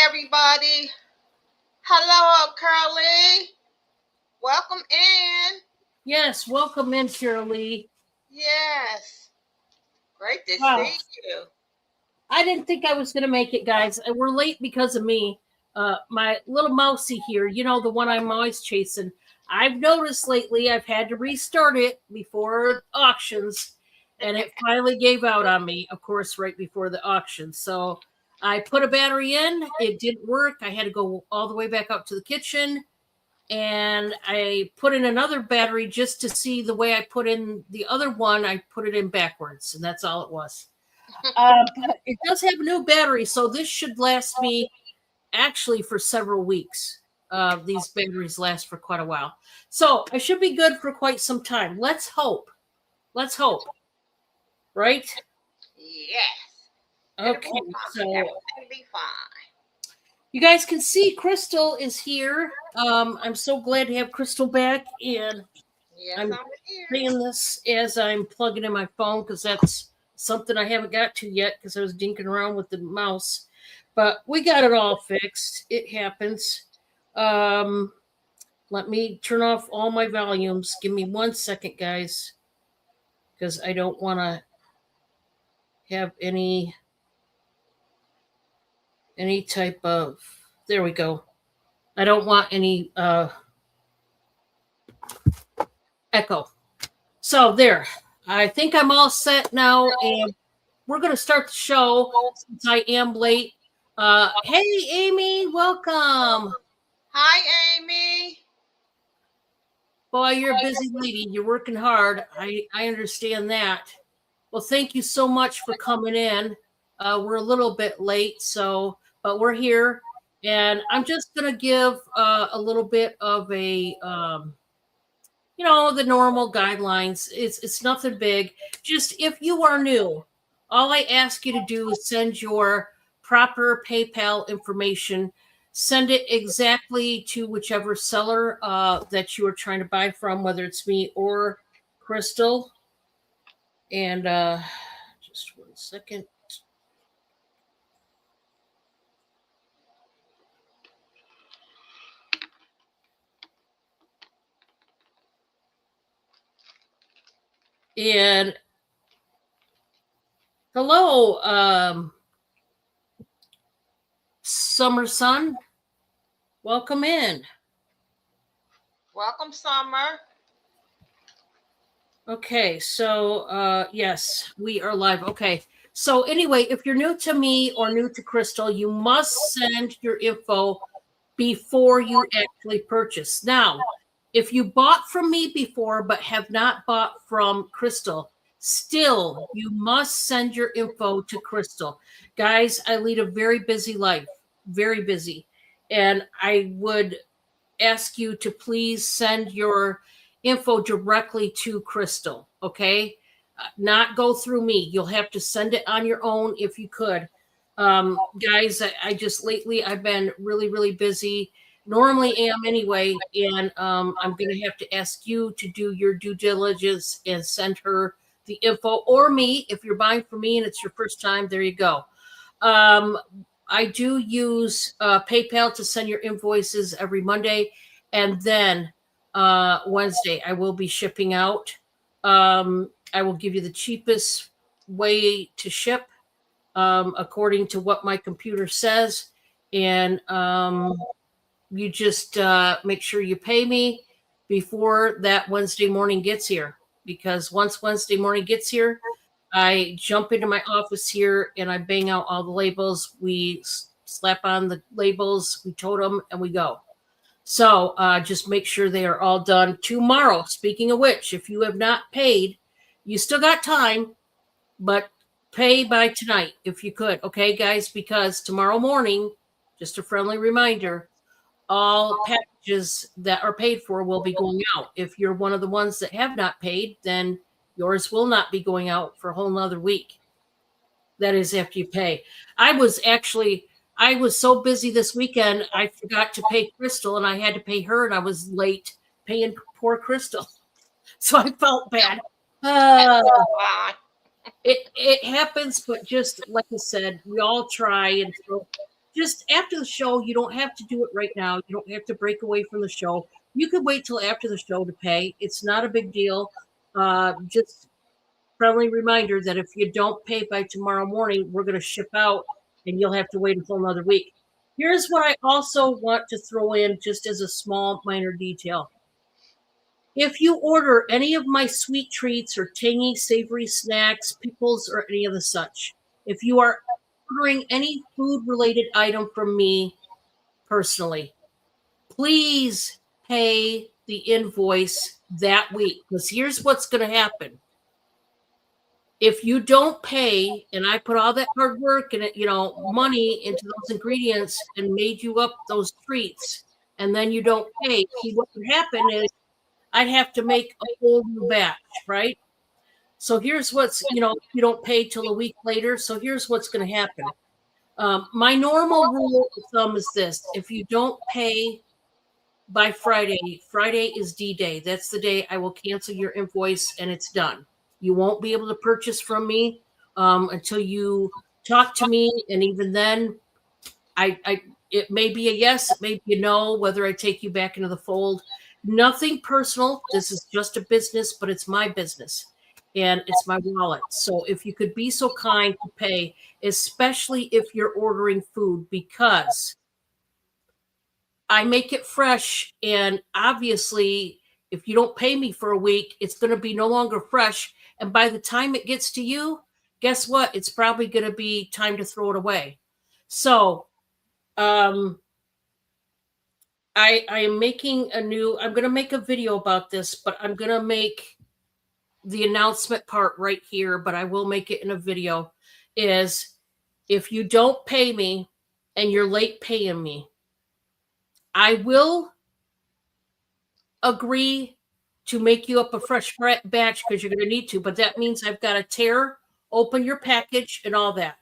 everybody. Hello, Curly. Welcome in. Yes, welcome in, Shirley. Yes, great to Wow. see you. I didn't think I was going to make it, guys. We're late because of me. My little mousy here, the one I'm always chasing. I've noticed lately I've had to restart it before auctions, and it finally gave out on me, of course, right before the auction. So I put a battery in. It didn't work. I had to go all the way back out to the kitchen, and I put in another battery just to see the way I put in the other one. I put it in backwards, and that's all it was. But it does have a new battery, so this should last me actually for several weeks. These batteries last for quite a while, so I should be good for quite some time. Let's hope. Let's hope. Right? Yes, it'll Okay. be fine. So Everything be fine. you guys can see Crystal is here. I'm so glad to have Crystal back, and Yes, I'm I'm here. saying this as I'm plugging in my phone because that's something I haven't got to yet because I was dinking around with the mouse. But we got it all fixed. It happens. Um, Let me turn off all my volumes. Give me 1 second, guys, because I don't want to have any type of. There we go. I don't want any echo. So there. I think I'm all set now, and we're going to start the show since I am late. Hey, Amy, welcome. Hi, Amy. Boy, you're a busy lady. You're working hard. I understand that. Well, thank you so much for coming in. We're a little bit late, but we're here, and I'm just going to give a little bit of the normal guidelines. It's nothing big. Just if you are new, all I ask you to do is send your proper PayPal information. Send it exactly to whichever seller that you are trying to buy from, whether it's me or Crystal. And just 1 second. And hello, Summer Sun. Welcome in. Welcome, Summer. Okay, so yes, we are live. Okay. So anyway, if you're new to me or new to Crystal, you must send your info before you actually purchase. Now, if you bought from me before but have not bought from Crystal, still you must send your info to Crystal. Guys, I lead a very busy life, very busy. And I would ask you to please send your info directly to Crystal, okay? Not go through me. You'll have to send it on your own if you could. Guys, I just lately I've been really, really busy. Normally am anyway, and I'm going to have to ask you to do your due diligence and send her the info, or me if you're buying from me and it's your first time. There you go. I do use PayPal to send your invoices every Monday, and then Wednesday I will be shipping out. I will give you the cheapest way to ship according to what my computer says, and you just make sure you pay me before that Wednesday morning gets here, because once Wednesday morning gets here, I jump into my office here and I bang out all the labels. We slap on the labels, we tote them, and we go. So just make sure they are all done tomorrow. Speaking of which, if you have not paid, you still got time, but pay by tonight if you could. Okay, guys, because tomorrow morning, just a friendly reminder, all packages that are paid for will be going out. If you're one of the ones that have not paid, then yours will not be going out for a whole nother week. That is after you pay. I was so busy this weekend, I forgot to pay Crystal, and I had to pay her, and I was late paying poor Crystal. So I felt bad. Bye. It happens, but just like I said, we all try, and so just after the show, you don't have to do it right now. You don't have to break away from the show. You could wait till after the show to pay. It's not a big deal. Just friendly reminder that if you don't pay by tomorrow morning, we're going to ship out and you'll have to wait until another week. Here's what I also want to throw in just as a small minor detail. If you order any of my sweet treats or tangy, savory snacks, pickles, or any of the such, if you are ordering any food-related item from me personally, please pay the invoice that week. Because here's what's going to happen. If you don't pay, and I put all that hard work and money into those ingredients and made you up those treats, and then you don't pay, see what would happen is I'd have to make a whole new batch, right? So here's what's, you don't pay till a week later. So here's what's going to happen. My normal rule of thumb is this. If you don't pay by Friday, Friday is D-Day. That's the day I will cancel your invoice and it's done. You won't be able to purchase from me until you talk to me. And even then, it may be a yes, it may be a no, whether I take you back into the fold. Nothing personal. This is just a business, but it's my business and it's my wallet. So if you could be so kind to pay, especially if you're ordering food, because I make it fresh. And obviously, if you don't pay me for a week, it's going to be no longer fresh. And by the time it gets to you, guess what? It's probably going to be time to throw it away. So, I am making I'm going to make a video about this, but I'm going to make the announcement part right here, but I will make it in a video, is if you don't pay me and you're late paying me, I will agree to make you up a fresh batch because you're going to need to, but that means I've got to open your package and all that.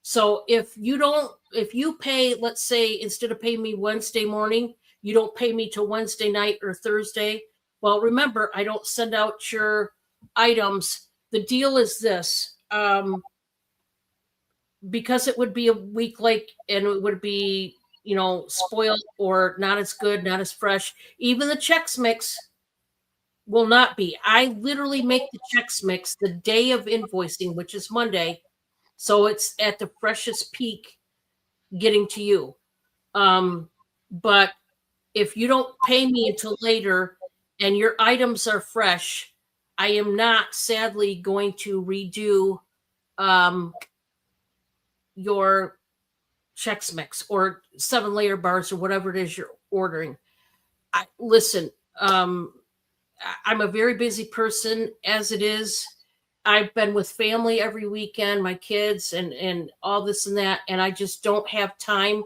So if you pay, let's say, instead of paying me Wednesday morning, you don't pay me till Wednesday night or Thursday. Well, remember, I don't send out your items. The deal is this, because it would be a week late and it would be, spoiled or not as good, not as fresh. Even the Chex Mix will not be. I literally make the Chex Mix the day of invoicing, which is Monday. So it's at the freshest peak getting to you. But if you don't pay me until later and your items are fresh, I am not sadly going to redo your Chex Mix or 7-layer bars or whatever it is you're ordering. Listen, I'm a very busy person as it is. I've been with family every weekend, my kids and all this and that, and I just don't have time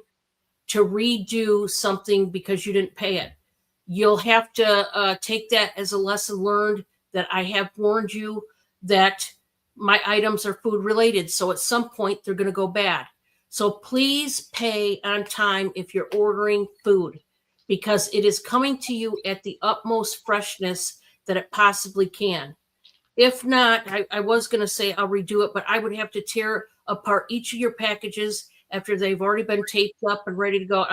to redo something because you didn't pay it. You'll have to take that as a lesson learned, that I have warned you that my items are food related. So at some point they're going to go bad. So please pay on time if you're ordering food, because it is coming to you at the utmost freshness that it possibly can. If not, I was going to say I'll redo it, but I would have to tear apart each of your packages after they've already been taped up and ready to go.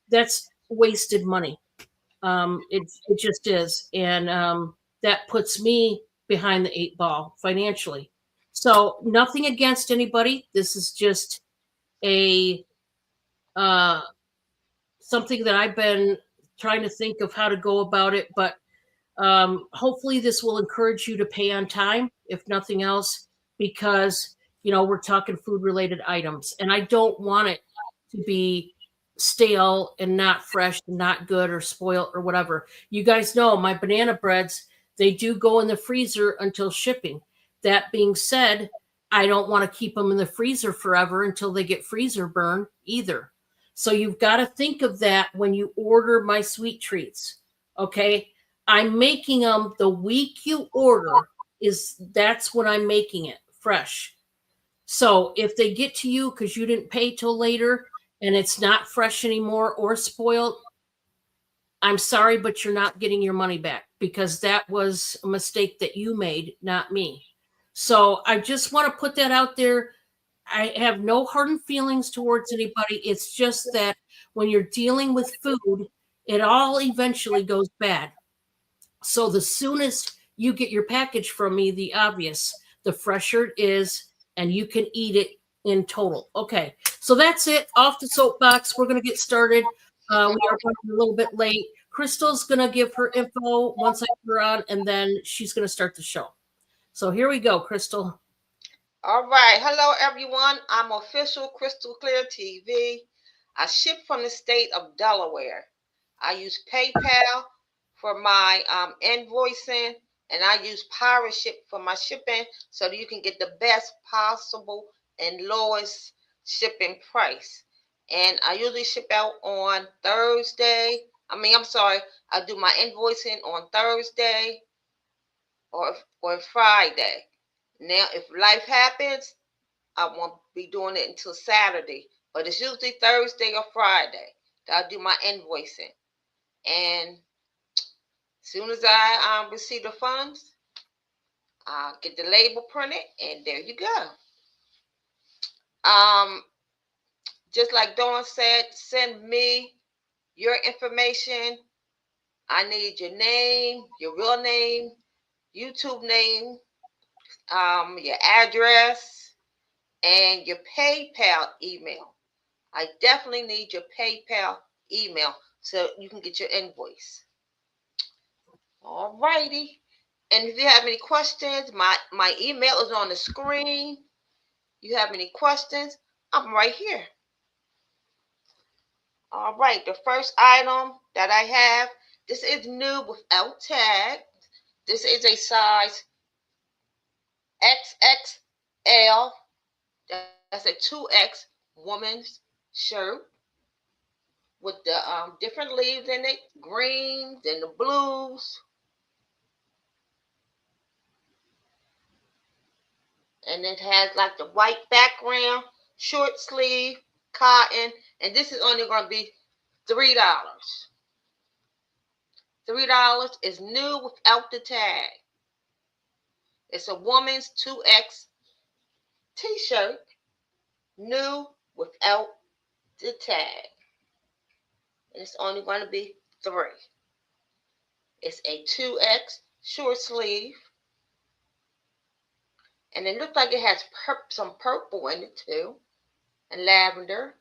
That's wasted money. It just is. And that puts me behind the 8 ball financially. So nothing against anybody. This is just something that I've been trying to think of how to go about it, but hopefully this will encourage you to pay on time, if nothing else, because, we're talking food related items and I don't want it to be stale and not fresh and not good or spoiled or whatever. You guys know my banana breads, they do go in the freezer until shipping. That being said, I don't want to keep them in the freezer forever until they get freezer burn either. So you've got to think of that when you order my sweet treats. Okay. I'm making them the week you order, that's when I'm making it fresh. So if they get to you because you didn't pay till later and it's not fresh anymore or spoiled, I'm sorry, but you're not getting your money back because that was a mistake that you made, not me. So I just want to put that out there. I have no hardened feelings towards anybody. It's just that when you're dealing with food, it all eventually goes bad. So the soonest you get your package from me, the fresher it is, and you can eat it in total. Okay, so that's it. Off the soapbox. We're going to get started. We are running a little bit late. Crystal's going to give her info once I put her on, and then she's going to start the show. So here we go, Crystal. All right. Hello, everyone. I'm official Crystal Clear TV. I ship from the state of Delaware. I use PayPal for my invoicing, and I use Pirate Ship for my shipping so that you can get the best possible and lowest shipping price. And I usually ship out on Thursday. I do my invoicing on Thursday or Friday. Now, if life happens, I won't be doing it until Saturday, but it's usually Thursday or Friday that I do my invoicing. And as soon as I receive the funds, I'll get the label printed, and there you go. Just like Dawn said, send me your information. I need your name, your real name, YouTube name, your address, and your PayPal email. I definitely need your PayPal email so you can get your invoice. All righty. And if you have any questions, my email is on the screen. You have any questions, I'm right here. All right. The first item that I have, this is new without tag. This is a size XXL. That's a 2X woman's shirt with the different leaves in it, greens and the blues. And it has like the white background, short sleeve, cotton, and this is only going to be $3. $3 is new without the tag. It's a woman's 2X t-shirt, new without the tag. And it's only going to be $3. It's a 2X short sleeve. And it looks like it has some purple in it too, and lavender.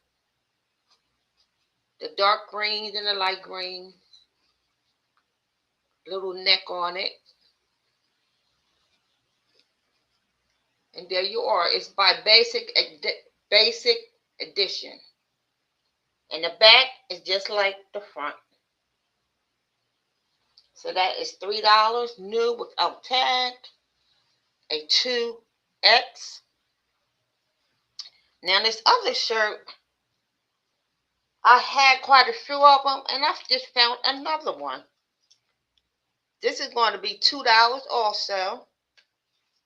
The dark greens and the light greens. Little neck on it. And there you are. It's by Basic Edition. And the back is just like the front. So that is $3, new without tag. A 2X. Now this other shirt, I had quite a few of them, and I've just found another one. This is going to be $2 also.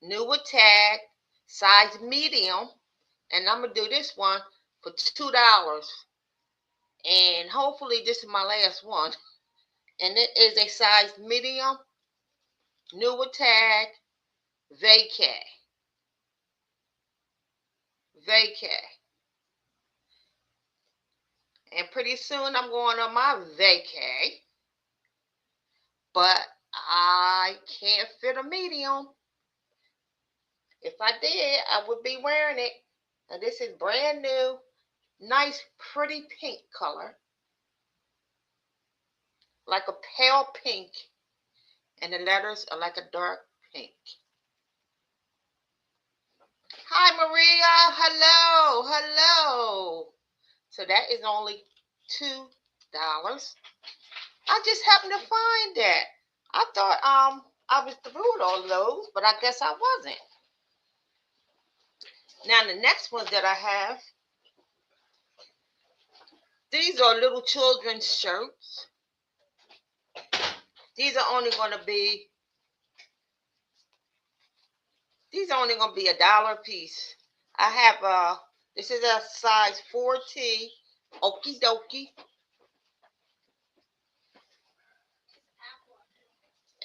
New with tag, size medium. And I'm going to do this one for $2. And hopefully this is my last one. And it is a size medium, new with tag, vacay. And pretty soon I'm going on my vacay. But I can't fit a medium. If I did, I would be wearing it. And this is brand new, nice, pretty pink color. Like a pale pink. And the letters are like a dark pink. Hi, Maria. Hello. So that is only $2. I just happened to find that. I thought I was through with all those, but I guess I wasn't. Now the next ones that I have, these are little children's shirts. These are only going to be $1 a piece. I have this is a size 4T, okie dokie.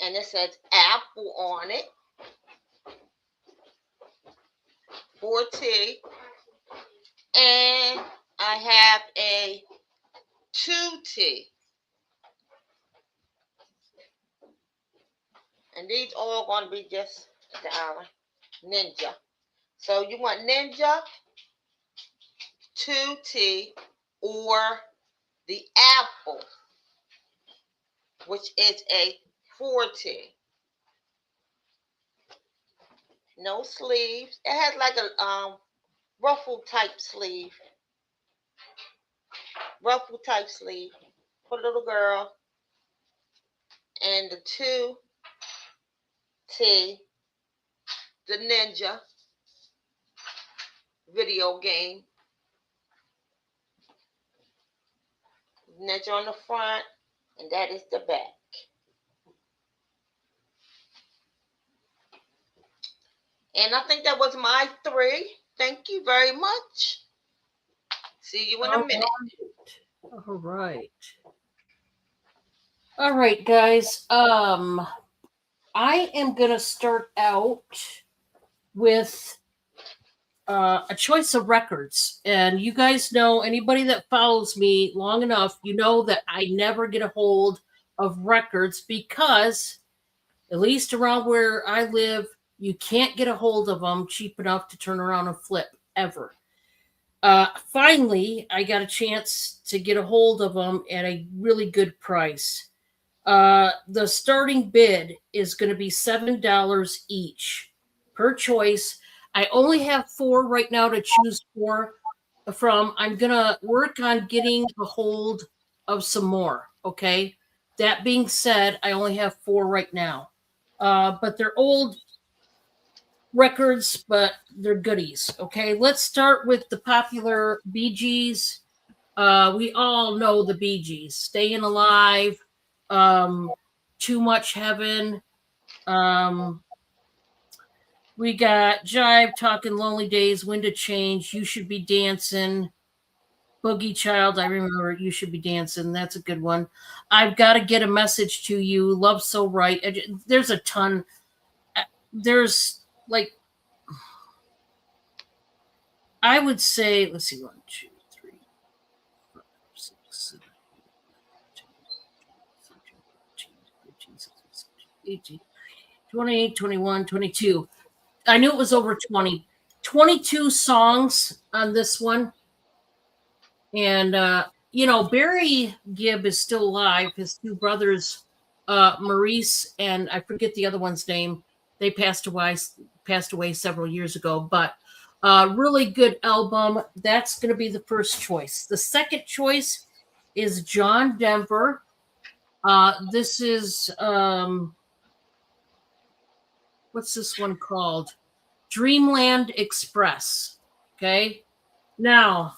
And it says Apple on it. 4T. And I have a 2T. And these all going to be just the Ninja. So you want Ninja, 2T, or the Apple, which is a 4T. No sleeves. It has like a ruffle type sleeve. Ruffle type sleeve for the little girl. And the 2T, the Ninja video game. Ninja on the front, and that is the back. And I think that was my 3. Thank you very much. See you in a minute. All right. All right, guys. I am gonna start out with a choice of records, and you guys know, anybody that follows me long enough, you know that I never get a hold of records because, at least around where I live, you can't get a hold of them cheap enough to turn around and flip ever. Finally, I got a chance to get a hold of them at a really good price. The starting bid is going to be $7 each per choice. I only have 4 right now to choose from. I'm going to work on getting a hold of some more. Okay. That being said, I only have 4 right now. But they're old records, but they're goodies. Okay. Let's start with the popular Bee Gees. We all know the Bee Gees. Staying Alive. Too Much Heaven. We got Jive, Talking Lonely Days, Wind of Change, You Should Be Dancing, Boogie Child. I remember You Should Be Dancing. That's a good one. I've Got to Get a Message to You, Love So Right. There's a ton. There's like, I would say, let's see, 1, 2, 3, 4, 5, 6, 7, 8, 9, 10, 11, 12, 13, 14, 15, 16, 17, 18, 21, 22. I knew it was over 20. 22 songs on this one. And, Barry Gibb is still alive. His 2 brothers, Maurice and I forget the other one's name. They passed away several years ago. But really good album. That's going to be the first choice. The second choice is John Denver. This is... what's this one called? Dreamland Express. Okay. Now,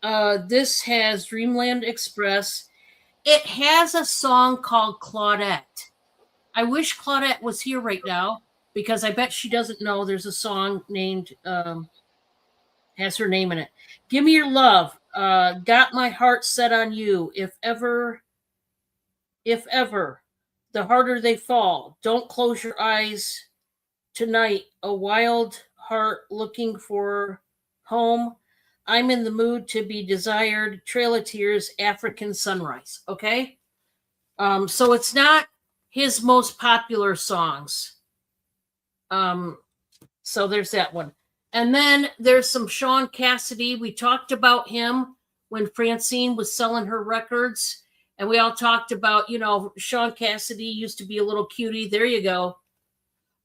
this has Dreamland Express. It has a song called Claudette. I wish Claudette was here right now because I bet she doesn't know there's a song named, has her name in it. Give Me Your Love. Got My Heart Set on You. If ever, the harder they fall. Don't close your eyes. Tonight, a wild heart looking for home. I'm in the mood to be desired. Trail of Tears, African Sunrise. Okay. So it's not his most popular songs. So there's that one. And then there's some Sean Cassidy. We talked about him when Francine was selling her records. And we all talked about, Sean Cassidy used to be a little cutie. There you go.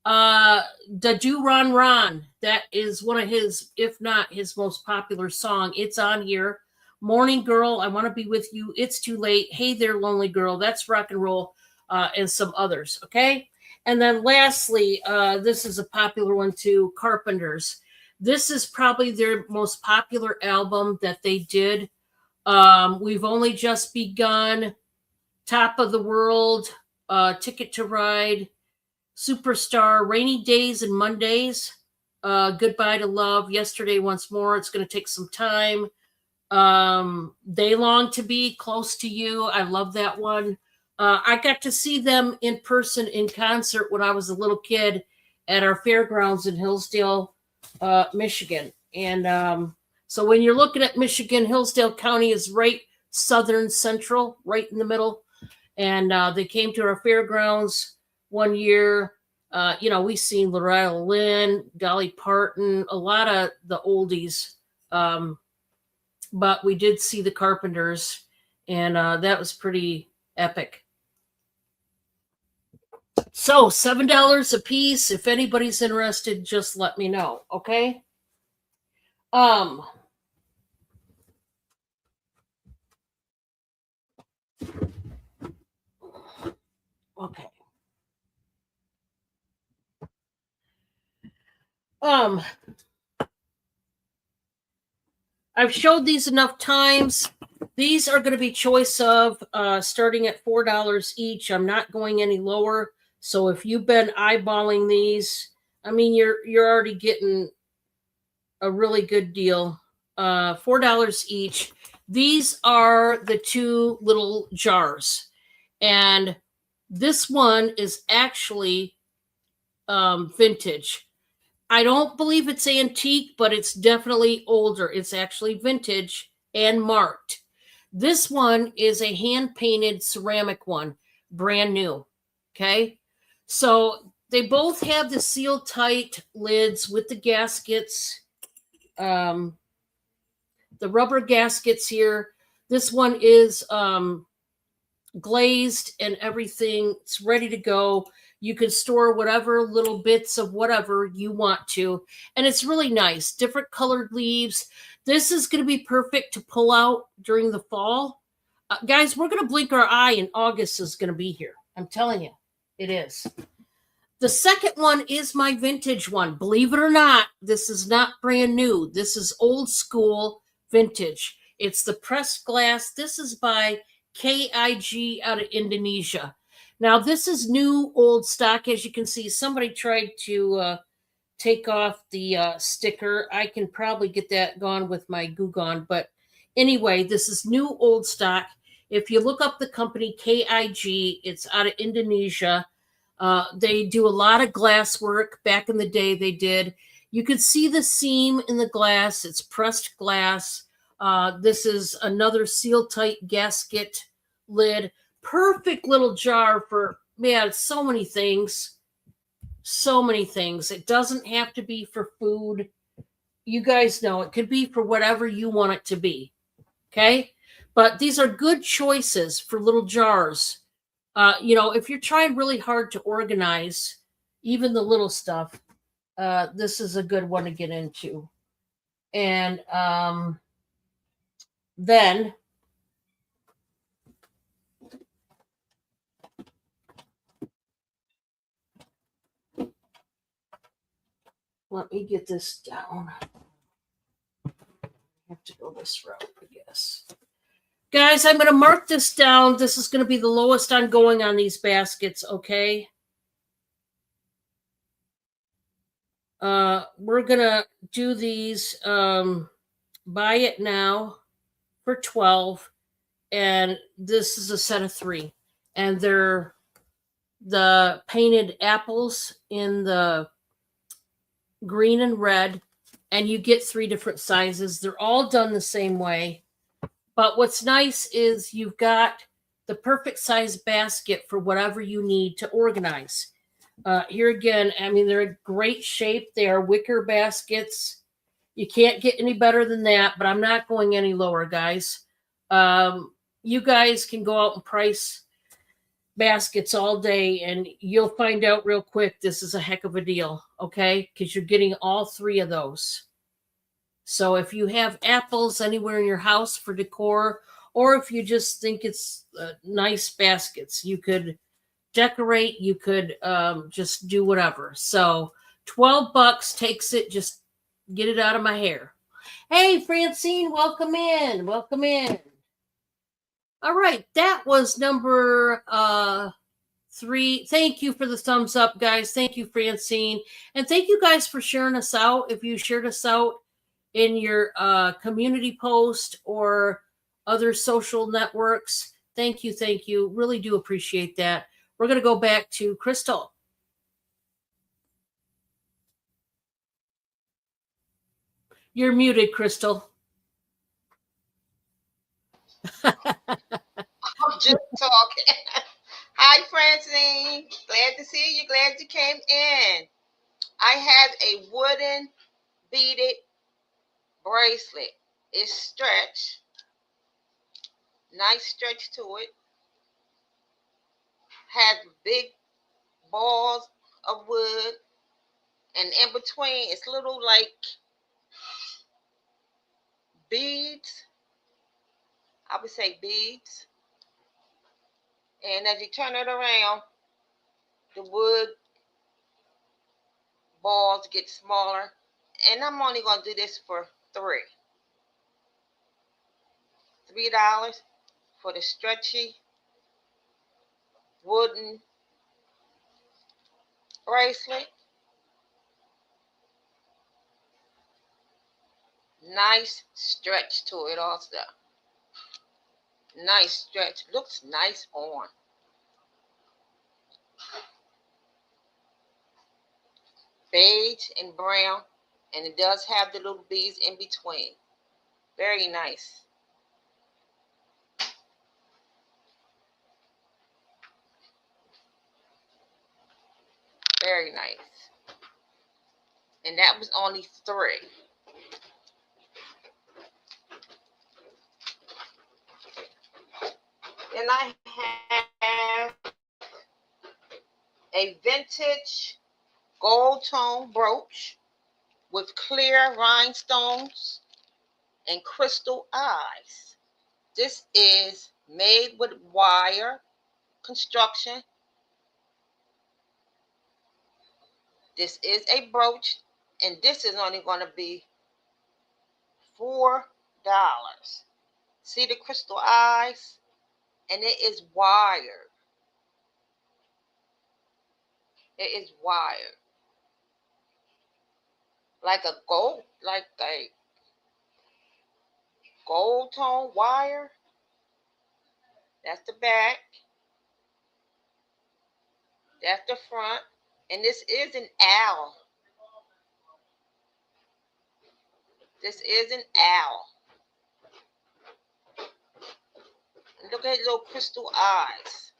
The Do Ron Ron, that is one of his, if not his most popular song. It's on here. Morning Girl, I Want to Be With You, It's Too Late, Hey There Lonely Girl, that's rock and roll, and some others. Okay. And then lastly, this is a popular one too, Carpenters. This is probably their most popular album that they did. We've Only Just Begun, Top of the World, Ticket to Ride, Superstar, Rainy Days and Mondays, Goodbye to Love, Yesterday Once More, It's Going to Take Some Time, They Long to Be Close to You. I love that one. I got to see them in person in concert when I was a little kid at our fairgrounds in Hillsdale, Michigan. And So when you're looking at Michigan, Hillsdale County is right southern central, right in the middle. And they came to our fairgrounds one year. We seen Loretta Lynn, Dolly Parton, a lot of the oldies. But we did see the Carpenters, and that was pretty epic. So $7 a piece. If anybody's interested, just let me know. Okay. Okay. I've showed these enough times. These are going to be choice of starting at $4 each. I'm not going any lower. So if you've been eyeballing these, I mean, you're already getting a really good deal. $4 each. These are the two little jars, and this one is actually vintage. I don't believe it's antique, but it's definitely older. It's actually vintage and marked. This one is a hand painted ceramic one, brand new. Okay. So they both have the seal tight lids with the gaskets, the rubber gaskets here. This one is glazed and everything. It's ready to go. You can store whatever little bits of whatever you want to. And it's really nice. Different colored leaves. This is going to be perfect to pull out during the fall. Guys, we're going to blink our eye and August is going to be here. I'm telling you, it is. The second one is my vintage one. Believe it or not, this is not brand new. This is old school vintage. It's the pressed glass. This is by KIG out of Indonesia. Now, this is new old stock. As you can see, somebody tried to take off the sticker. I can probably get that gone with my Goo Gone. But anyway, this is new old stock. If you look up the company KIG, it's out of Indonesia. They do a lot of glass work. Back in the day, they did. You could see the seam in the glass. It's pressed glass. This is another seal-tight gasket lid. Perfect little jar for, man, so many things. So many things. It doesn't have to be for food. You guys know it could be for whatever you want it to be. Okay? But these are good choices for little jars. If you're trying really hard to organize even the little stuff, this is a good one to get into. And then let me get this down. I have to go this route, I guess. Guys, I'm going to mark this down. This is going to be the lowest I'm going on these baskets, okay? We're going to do these buy it now for $12, and this is a set of 3. And they're the painted apples in the green and red, and you get 3 different sizes. They're all done the same way. But what's nice is you've got the perfect size basket for whatever you need to organize. Here again, I mean, they're in great shape. They are wicker baskets. You can't get any better than that, but I'm not going any lower, guys. You guys can go out and price baskets all day, and you'll find out real quick this is a heck of a deal, okay? Because you're getting all 3 of those. So if you have apples anywhere in your house for decor, or if you just think it's nice baskets, you could decorate, you could just do whatever. So $12 takes it. Just get it out of my hair. Hey, Francine, welcome in. Welcome in. All right, that was number 3. Thank you for the thumbs up, guys. Thank you, Francine. And thank you guys for sharing us out. If you shared us out in your community post or other social networks, thank you. Thank you. Really do appreciate that. We're going to go back to Crystal. You're muted, Crystal. I'm just talking. Hi, Francine. Glad to see you. Glad you came in. I have a wooden beaded bracelet. It's stretched. Nice stretch to it. Has big balls of wood. And in between, it's little like beads. I would say beads. And as you turn it around, the wood balls get smaller. And I'm only going to do this for $3 for the stretchy wooden bracelet. Nice stretch to it also. Nice stretch. Looks nice on. Beige and brown. And it does have the little beads in between. Very nice. Very nice. And that was only 3. Then I have a vintage gold tone brooch with clear rhinestones and crystal eyes. This is made with wire construction. This is a brooch, and this is only going to be $4. See the crystal eyes? And it is wired. It is wired. Like a gold tone wire. That's the back. That's the front. And this is an owl. This is an owl. And look at his little crystal eyes.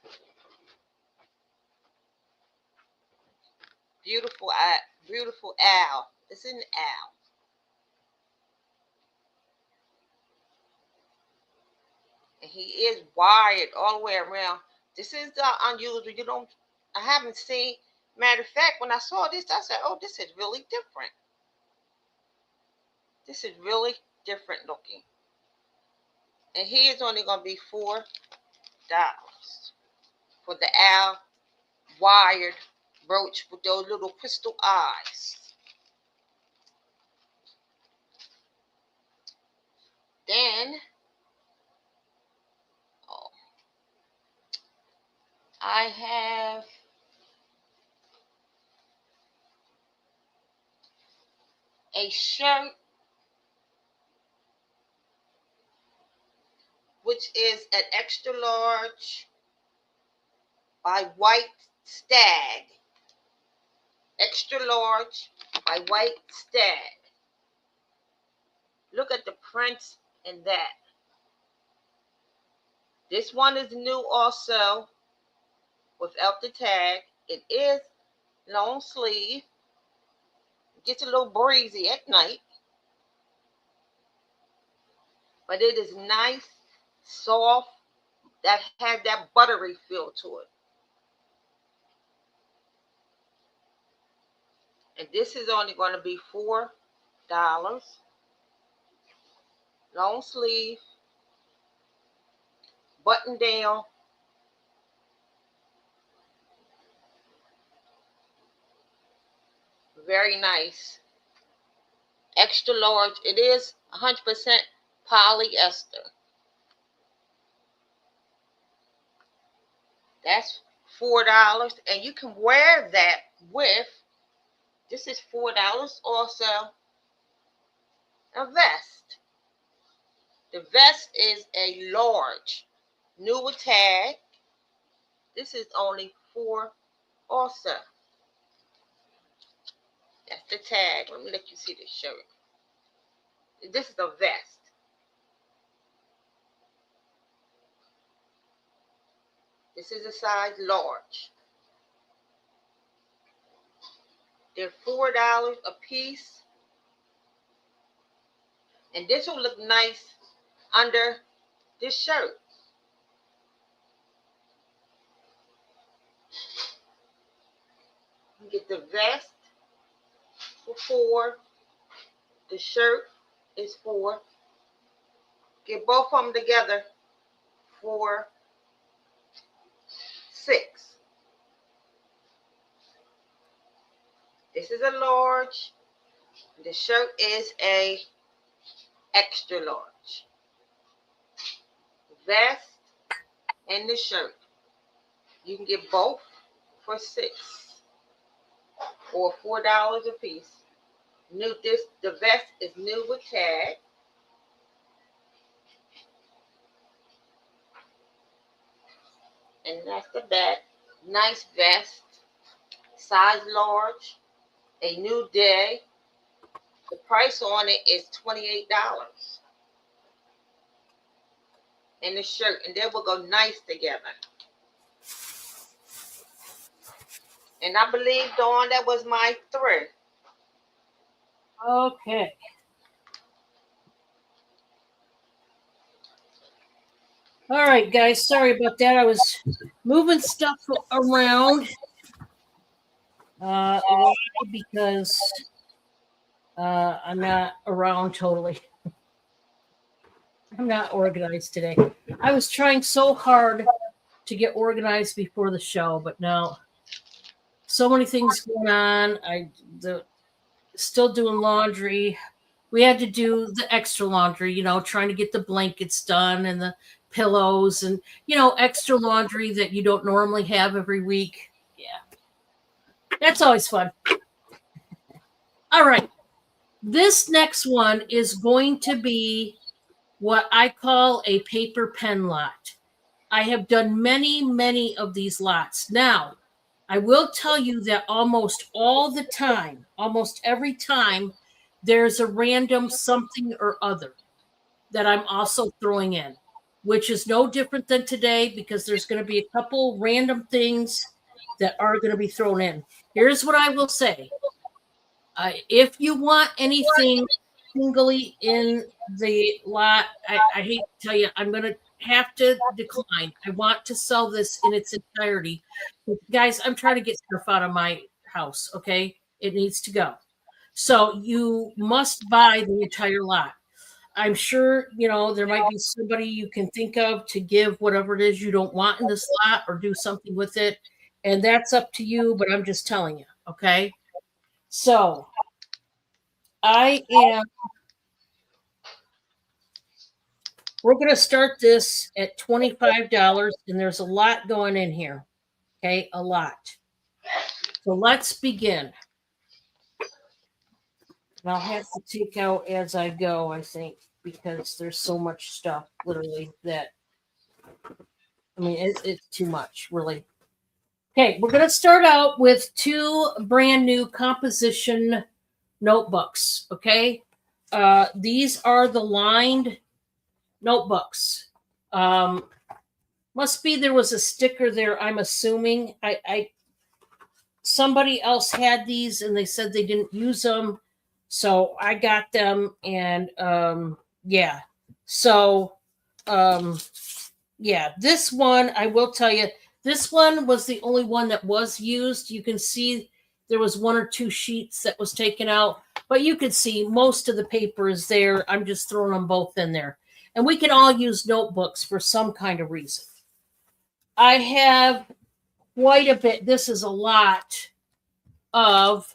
Beautiful eye, beautiful owl. This is an owl. And he is wired all the way around. This is unusual. I haven't seen. Matter of fact, when I saw this, I said, "Oh, this is really different. This is really different looking." And he is only going to be $4 for the owl wired brooch with those little crystal eyes. Then, I have a shirt, which is an extra large by White Stag. Extra large by White Stag. Look at the prints in that. This one is new also without the tag. It is long sleeve. It gets a little breezy at night. But it is nice, soft, that has that buttery feel to it. And this is only going to be $4. Long sleeve, button down. Very nice. Extra large. It is 100% polyester. That's $4. And you can wear that with, this is $4 also, a vest. The vest is a large, new with tag. This is only $4 also. That's the tag. Let me let you see the shirt. This is a vest. This is a size large. They're $4 a piece. And this will look nice under this shirt. You get the vest for $4. The shirt is $4. Get both of them together for $6. This is a large. The shirt is a extra large. Vest and the shirt. You can get both for $6 or $4 a piece. The vest is new with tag. And that's the back. Nice vest. Size large. A new day. The price on it is $28. And the shirt. And they will go nice together. And I believe, Dawn, that was my 3. Okay. All right, guys. Sorry about that. I was moving stuff around because I'm not around totally. I'm not organized today. I was trying so hard to get organized before the show, but now so many things going on. Still doing laundry. We had to do the extra laundry, trying to get the blankets done and the pillows and, extra laundry that you don't normally have every week. Yeah. That's always fun. All right. This next one is going to be what I call a paper pen lot. I have done many, many of these lots. Now, I will tell you that almost all the time, almost every time, there's a random something or other that I'm also throwing in, which is no different than today because there's going to be a couple random things that are going to be thrown in. Here's what I will say. If you want anything singly in the lot, I hate to tell you, I'm going to have to decline. I want to sell this in its entirety. Guys, I'm trying to get stuff out of my house, okay? It needs to go. So you must buy the entire lot. I'm sure, there might be somebody you can think of to give whatever it is you don't want in this lot or do something with it. And that's up to you, but I'm just telling you, okay? So we're going to start this at $25, and there's a lot going in here. Okay, a lot. So let's begin. And I'll have to take out as I go, I think, because there's so much stuff, literally, that, it's too much, really. Okay, we're going to start out with 2 brand new composition notebooks, okay? These are the lined notebooks. Must be there was a sticker there, I'm assuming. Somebody else had these and they said they didn't use them. So I got them and yeah. So yeah, this one, I will tell you, this one was the only one that was used. You can see there was 1 or 2 sheets that was taken out, but you can see most of the paper is there. I'm just throwing them both in there. And we can all use notebooks for some kind of reason. I have quite a bit. This is a lot of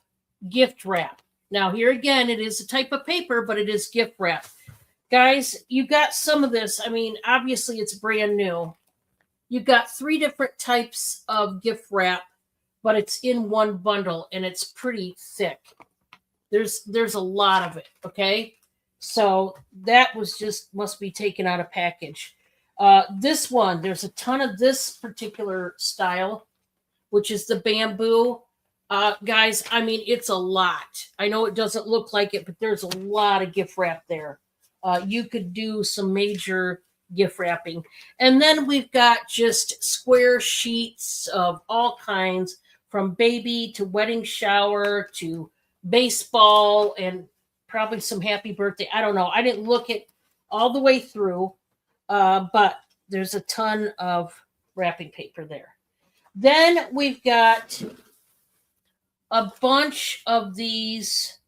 gift wrap. Now, here again, it is a type of paper, but it is gift wrap. Guys, you got some of this. Obviously, it's brand new. You've got 3 different types of gift wrap, but it's in one bundle, and it's pretty thick. There's a lot of it, okay? So that was must be taken out of package. This one, there's a ton of this particular style, which is the bamboo. Guys, it's a lot. I know it doesn't look like it, but there's a lot of gift wrap there. You could do some major gift wrapping. And then we've got just square sheets of all kinds, from baby to wedding shower to baseball and probably some happy birthday. I don't know. I didn't look at all the way through, but there's a ton of wrapping paper there. Then we've got a bunch of these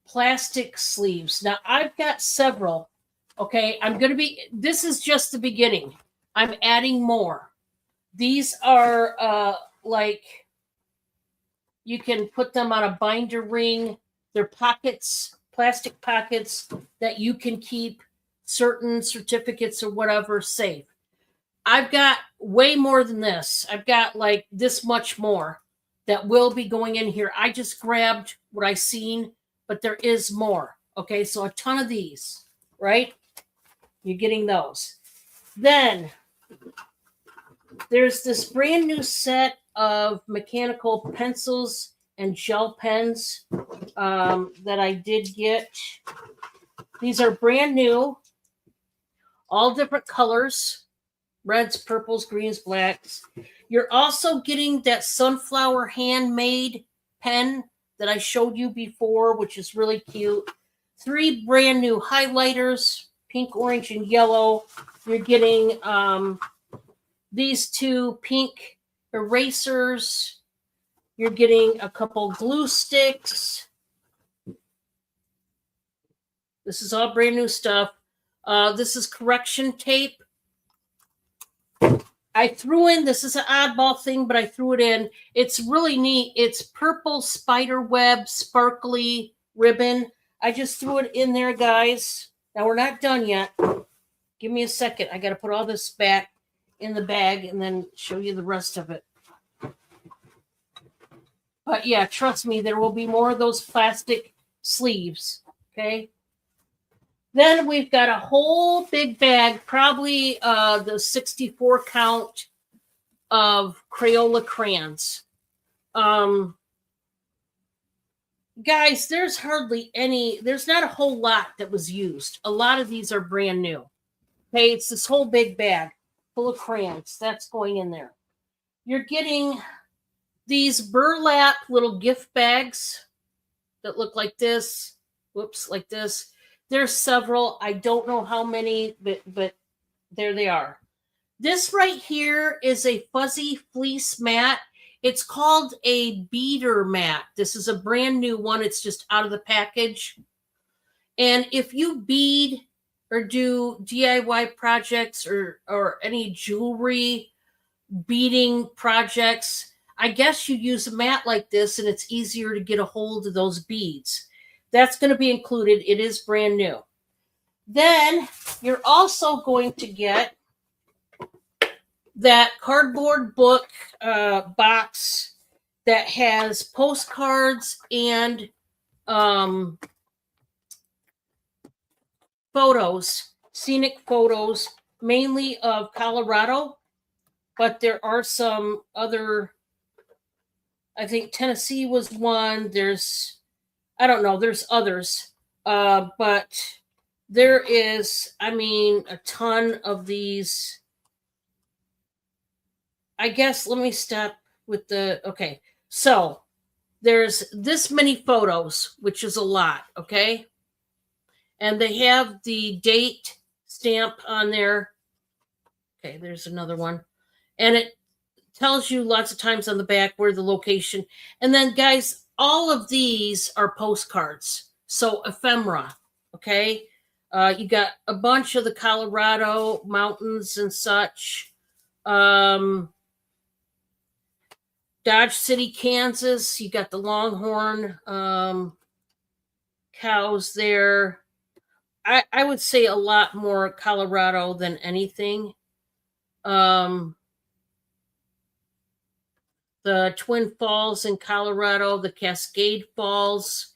plastic sleeves. Now I've got several. Okay, this is just the beginning. I'm adding more. These are like, you can put them on a binder ring. They're pockets, plastic pockets that you can keep certain certificates or whatever safe. I've got way more than this. I've got like this much more that will be going in here. I just grabbed what I seen, but there is more. Okay, so a ton of these, right? You're getting those. Then there's this brand new set of mechanical pencils and gel pens that I did get. These are brand new, all different colors, reds, purples, greens, blacks. You're also getting that sunflower handmade pen that I showed you before, which is really cute. 3 brand new highlighters, pink, orange, and yellow. You're getting these 2 pink erasers. You're getting a couple glue sticks. This is all brand new stuff. This is correction tape. I threw in, this is an oddball thing, but I threw it in. It's really neat. It's purple spider web sparkly ribbon. I just threw it in there, guys. Now we're not done yet. Give me a second. I got to put all this back in the bag and then show you the rest of it. But yeah, trust me, there will be more of those plastic sleeves. Okay. Then we've got a whole big bag, probably the 64 count of Crayola crayons. Guys, there's not a whole lot that was used. A lot of these are brand new. Okay, it's this whole big bag full of crayons. That's going in there. You're getting these burlap little gift bags that look like this. Whoops, like this. There's several. I don't know how many, but there they are. This right here is a fuzzy fleece mat. It's called a beater mat. This is a brand new one. It's just out of the package. And if you bead or do DIY projects or any jewelry beading projects, I guess you use a mat like this and it's easier to get a hold of those beads. That's going to be included. It is brand new. Then you're also going to get that cardboard book box that has postcards and photos, scenic photos, mainly of Colorado, but there are some other, I think Tennessee was one. I don't know, there's others, but there is, a ton of these. I guess, let me stop with okay. So there's this many photos, which is a lot, okay? And they have the date stamp on there. Okay, there's another one. And it tells you lots of times on the back where the location. And then, guys, all of these are postcards. So ephemera, okay? You got a bunch of the Colorado mountains and such. Dodge City, Kansas. You got the Longhorn cows there. I would say a lot more Colorado than anything. The Twin Falls in Colorado, the Cascade Falls.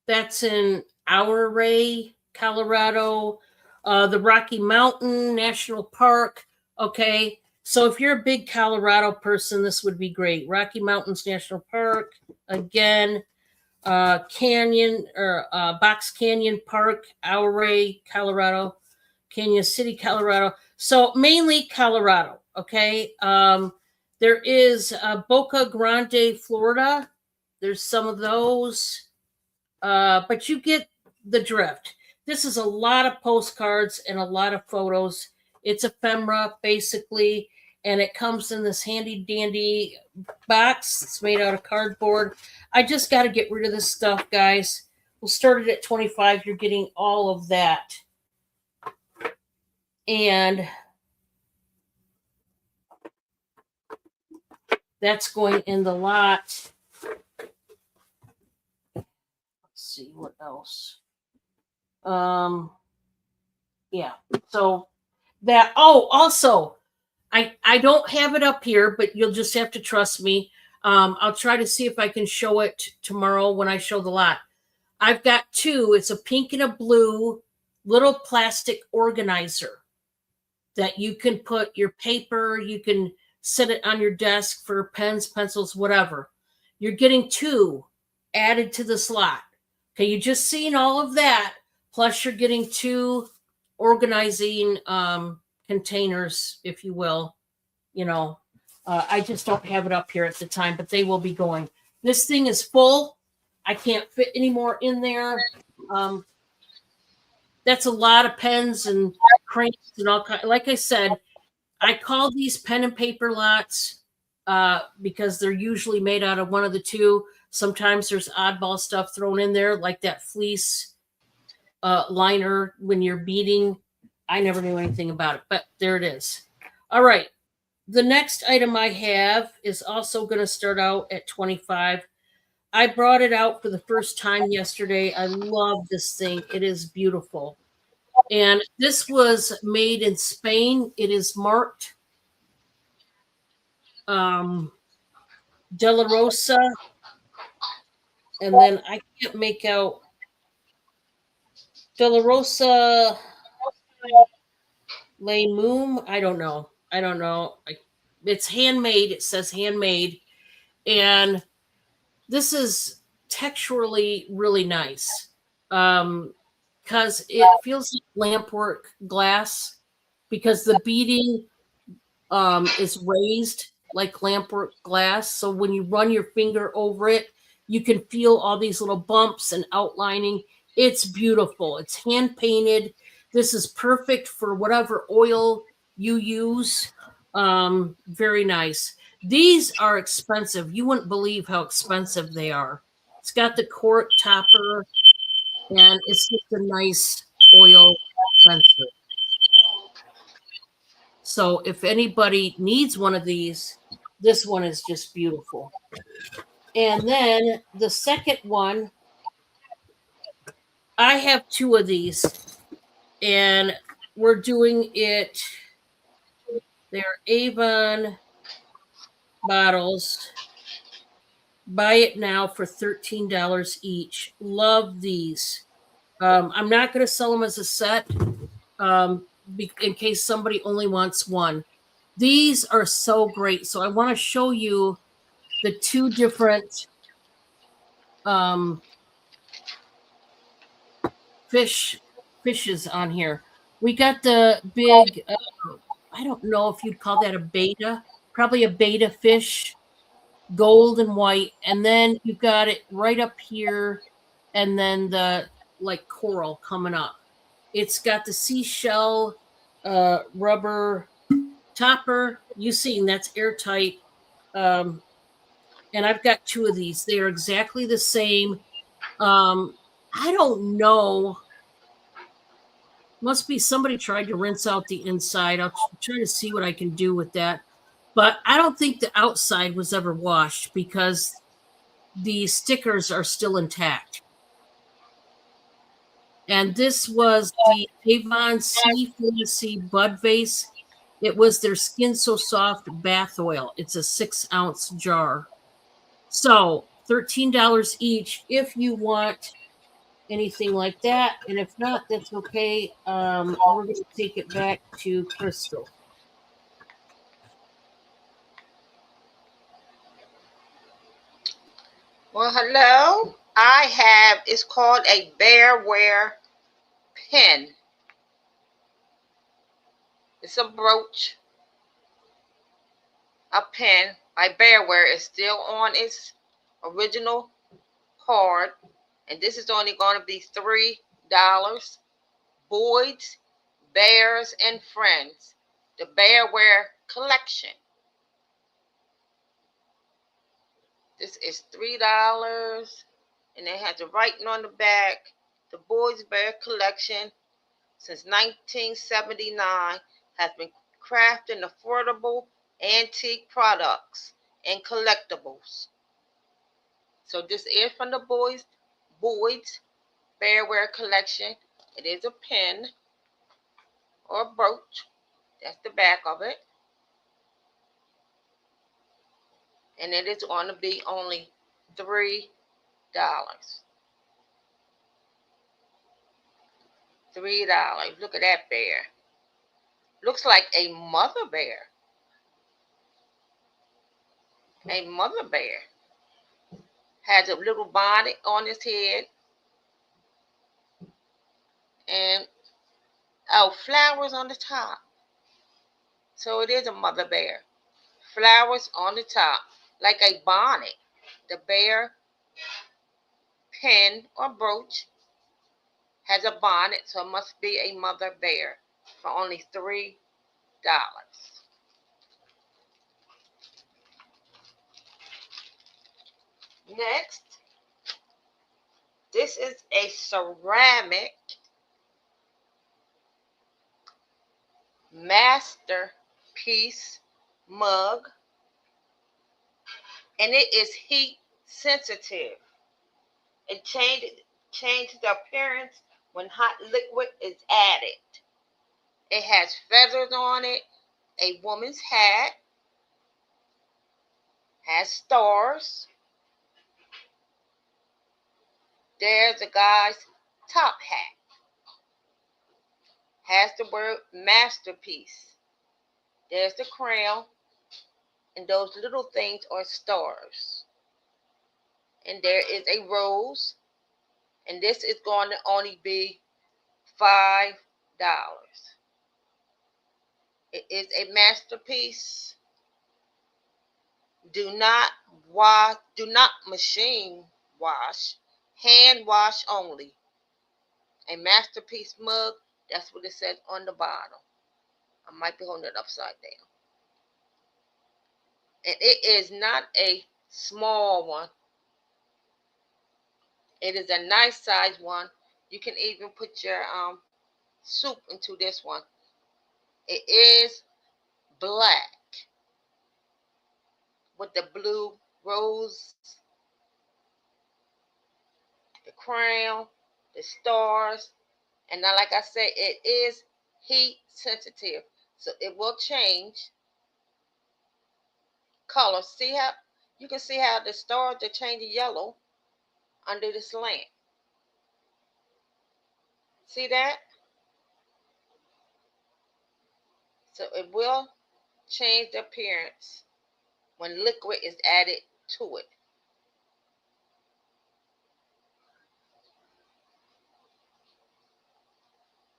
That's in Ouray, Colorado. The Rocky Mountain National Park. Okay, So if you're a big Colorado person, this would be great. Rocky Mountains National Park, again, Canyon or Box Canyon Park, Ouray, Colorado, Canyon City, Colorado. So mainly Colorado. Okay. There is Boca Grande, Florida. There's some of those, but you get the drift. This is a lot of postcards and a lot of photos. It's ephemera, basically, and it comes in this handy dandy box. It's made out of cardboard. I just got to get rid of this stuff, guys. We'll start it at 25. You're getting all of that. And that's going in the lot. Let's see what else. Yeah. So that, also, I don't have it up here, but you'll just have to trust me. I'll try to see if I can show it tomorrow when I show the lot. I've got two. It's a pink and a blue little plastic organizer that you can put your paper, you can set it on your desk for pens, pencils, whatever. You're getting two added to this lot. Okay, you just seen all of that. Plus you're getting two organizing containers, if you will. I just don't have it up here at the time, but they will be going. This thing is full. I can't fit any more in there. That's a lot of pens and crayons and all kinds. Like I said, I call these pen and paper lots because they're usually made out of one of the two. Sometimes there's oddball stuff thrown in there, like that fleece liner when you're beading. I never knew anything about it, but there it is. All right. The next item I have is also going to start out at 25. I brought it out for the first time yesterday. I love this thing. It is beautiful. And this was made in Spain. It is marked De La Rosa. And then I can't make out De La Rosa Le Moom. I don't know. It's handmade. It says handmade. And this is texturally really nice because it feels like lampwork glass because the beading is raised like lampwork glass. So when you run your finger over it, you can feel all these little bumps and outlining. It's beautiful. It's hand painted. This is perfect for whatever oil you use. Very nice. These are expensive. You wouldn't believe how expensive they are. It's got the cork topper, and it's just a nice oil pencil. So if anybody needs one of these, this one is just beautiful. And then the second one, I have two of these, and we're doing it. They're Avon bottles. Buy it now for $13 each. Love these. I'm not going to sell them as a set in case somebody only wants one. These are so great. So I want to show you the two different fishes on here. We got the big, I don't know if you'd call that a beta, probably a beta fish, gold and white. And then you've got it right up here, and then the like coral coming up. It's got the seashell rubber topper. You seen that's airtight. And I've got two of these. They are exactly the same. I don't know. Must be somebody tried to rinse out the inside. I'll try to see what I can do with that. But I don't think the outside was ever washed because the stickers are still intact. And this was the Avon Sea Fantasy Bud Vase. It was their Skin So Soft bath oil. It's a 6-ounce jar. So $13 each if you want anything like that. And if not, that's okay. We're going to take it back to Crystal. Well, hello. It's called a Bearwear pen. It's a brooch, a pen by Bearwear. It's still on its original card. And this is only going to be $3. Boyd's Bears and Friends, the Bearwear collection. This is $3, and it has the writing on the back. The Boys Bear collection, since 1979, has been crafting affordable antique products and collectibles. So this is from the Boyd's Bearwear collection. It is a pen or brooch. That's the back of it. And it is going to be only $3. $3. Look at that bear. Looks like a mother bear. A mother bear. Has a little bonnet on his head. And flowers on the top. So it is a mother bear. Flowers on the top, like a bonnet. The bear pen or brooch has a bonnet, so it must be a mother bear for only $3. Next, this is a ceramic masterpiece mug, and it is heat sensitive. It changes the appearance when hot liquid is added. It has feathers on it, a woman's hat, has stars. There's a guy's top hat. Has the word masterpiece. There's the crown, and those little things are stars. And there is a rose, and this is going to only be $5. It is a masterpiece. Do not machine wash, hand wash only. A masterpiece mug, that's what it says on the bottom. I might be holding it upside down. And it is not a small one. It is a nice size one. You can even put your soup into this one. It is black with the blue rose, the crown, the stars, and now, like I said, it is heat sensitive, so it will change color. See how you can see how the stars are changing yellow under this lamp. See that? So it will change the appearance when liquid is added to it.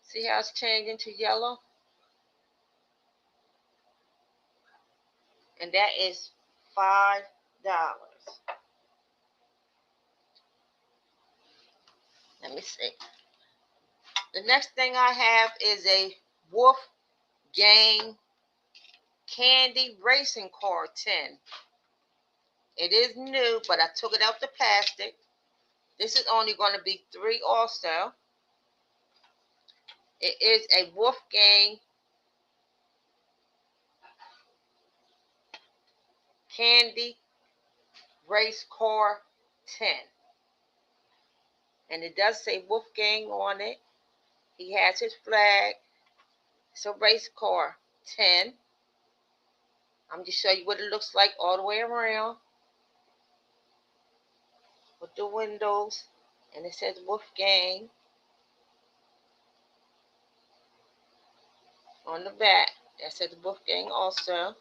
See how it's changing to yellow? And that is $5. Let me see. The next thing I have is a Wolfgang Candy Racing Car 10. It is new, but I took it out the plastic. This is only going to be $3 also. It is a Wolfgang Candy Race Car 10. And it does say Wolfgang on it. He has his flag. It's a race car 10. I'm just showing you what it looks like all the way around with the windows. And it says Wolfgang on the back. That says Wolfgang also.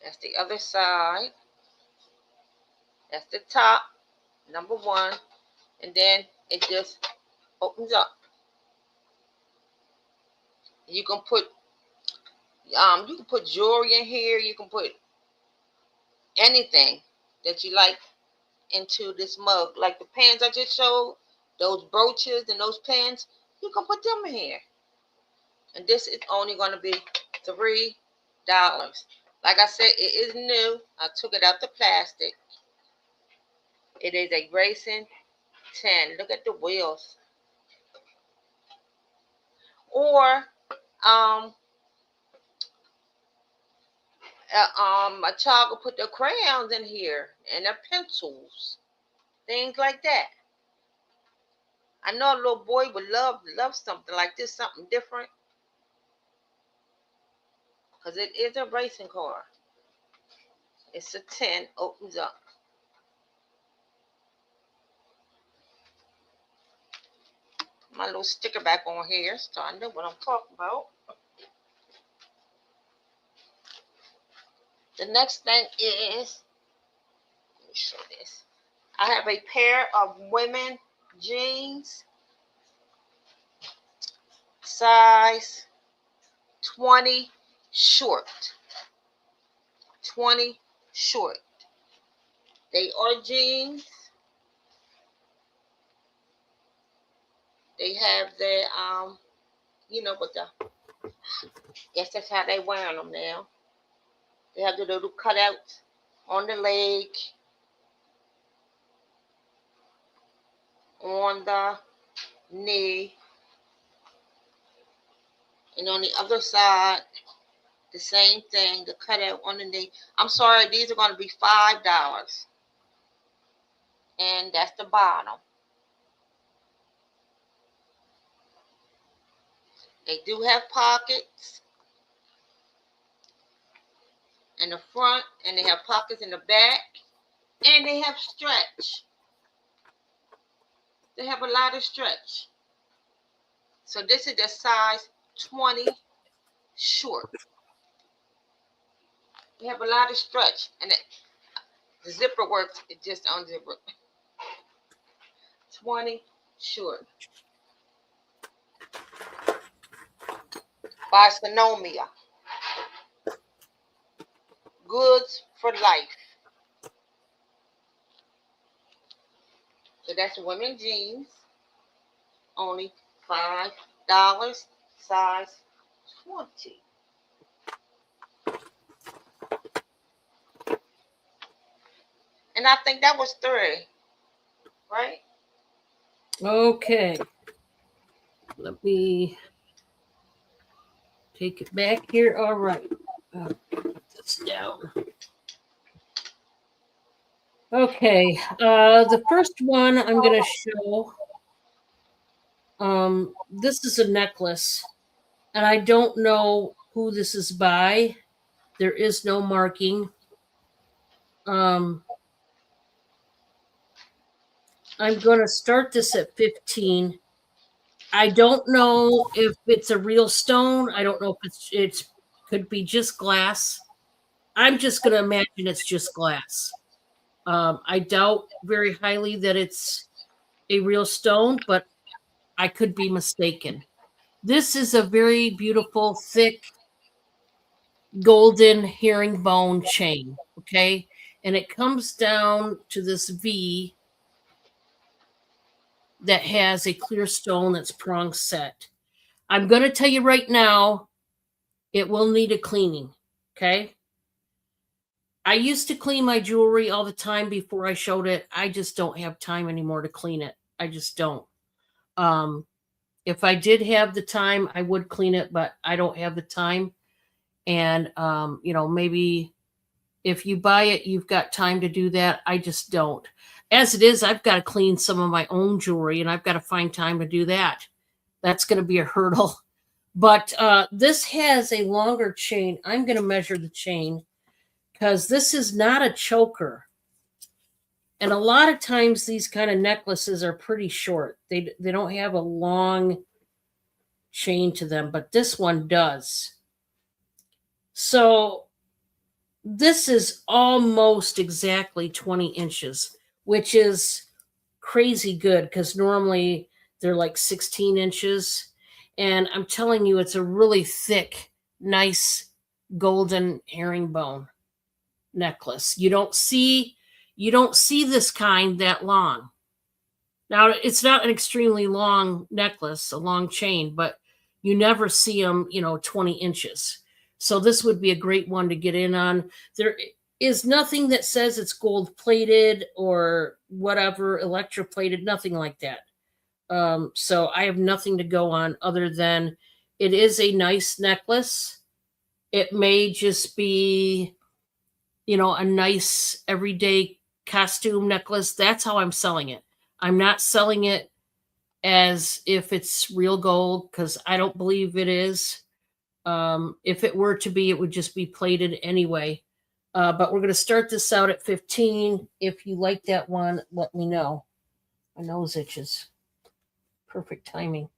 That's the other side. That's the top, number one. And then it just opens up. You can put jewelry in here. You can put anything that you like into this mug. Like the pans I just showed, those brooches and those pins, you can put them in here. And this is only going to be $3. Like I said, it is new. I took it out the plastic. It is a racing 10. Look at the wheels. Or a child could put their crayons in here and their pencils, things like that. I know a little boy would love something like this, something different, because it is a racing car. It's a 10, opens up. My little sticker back on here, so I know what I'm talking about. The next thing is, let me show this. I have a pair of women jeans, size 20 short. 20 short. They are jeans. They have their, but guess that's how they wearing them now. They have the little cutouts on the leg, on the knee, and on the other side, the same thing, the cutout on the knee. I'm sorry, these are going to be $5. And that's the bottom. They do have pockets in the front, and they have pockets in the back, and they have stretch. They have a lot of stretch. So this is the size 20 short. They have a lot of stretch, and the zipper works. It just unzipper. 20 short. By Sonomia. Goods for life. So that's women jeans. Only $5. Size 20. And I think that was 3. Right? Okay. Let me take it back here. All right. Put this down. Okay. The first one I'm going to show. This is a necklace, and I don't know who this is by. There is no marking. I'm going to start this at 15. I don't know if it's a real stone. I don't know if it's could be just glass. I'm just going to imagine it's just glass. I doubt very highly that it's a real stone, but I could be mistaken. This is a very beautiful, thick, golden herringbone chain, okay? And it comes down to this V that has a clear stone that's prong set. I'm going to tell you right now, it will need a cleaning, okay? I used to clean my jewelry all the time before I showed it. I just don't have time anymore to clean it. I just don't. If I did have the time, I would clean it, but I don't have the time. And, maybe if you buy it, you've got time to do that. I just don't. As it is, I've got to clean some of my own jewelry, and I've got to find time to do that. That's going to be a hurdle. But this has a longer chain. I'm going to measure the chain because this is not a choker. And a lot of times these kind of necklaces are pretty short. They don't have a long chain to them, but this one does. So this is almost exactly 20 inches, which is crazy good because normally they're like 16 inches. And I'm telling you, it's a really thick, nice golden herringbone necklace. You don't see this kind that long. Now, it's not an extremely long necklace, a long chain, but you never see them, 20 inches. So this would be a great one to get in on. There is nothing that says it's gold plated or whatever, electroplated, nothing like that. So I have nothing to go on other than it is a nice necklace. It may just be, a nice everyday costume necklace. That's how I'm selling it. I'm not selling it as if it's real gold because I don't believe it is. If it were to be, it would just be plated anyway. But we're going to start this out at 15. If you like that one, let me know. My nose itches. Perfect timing.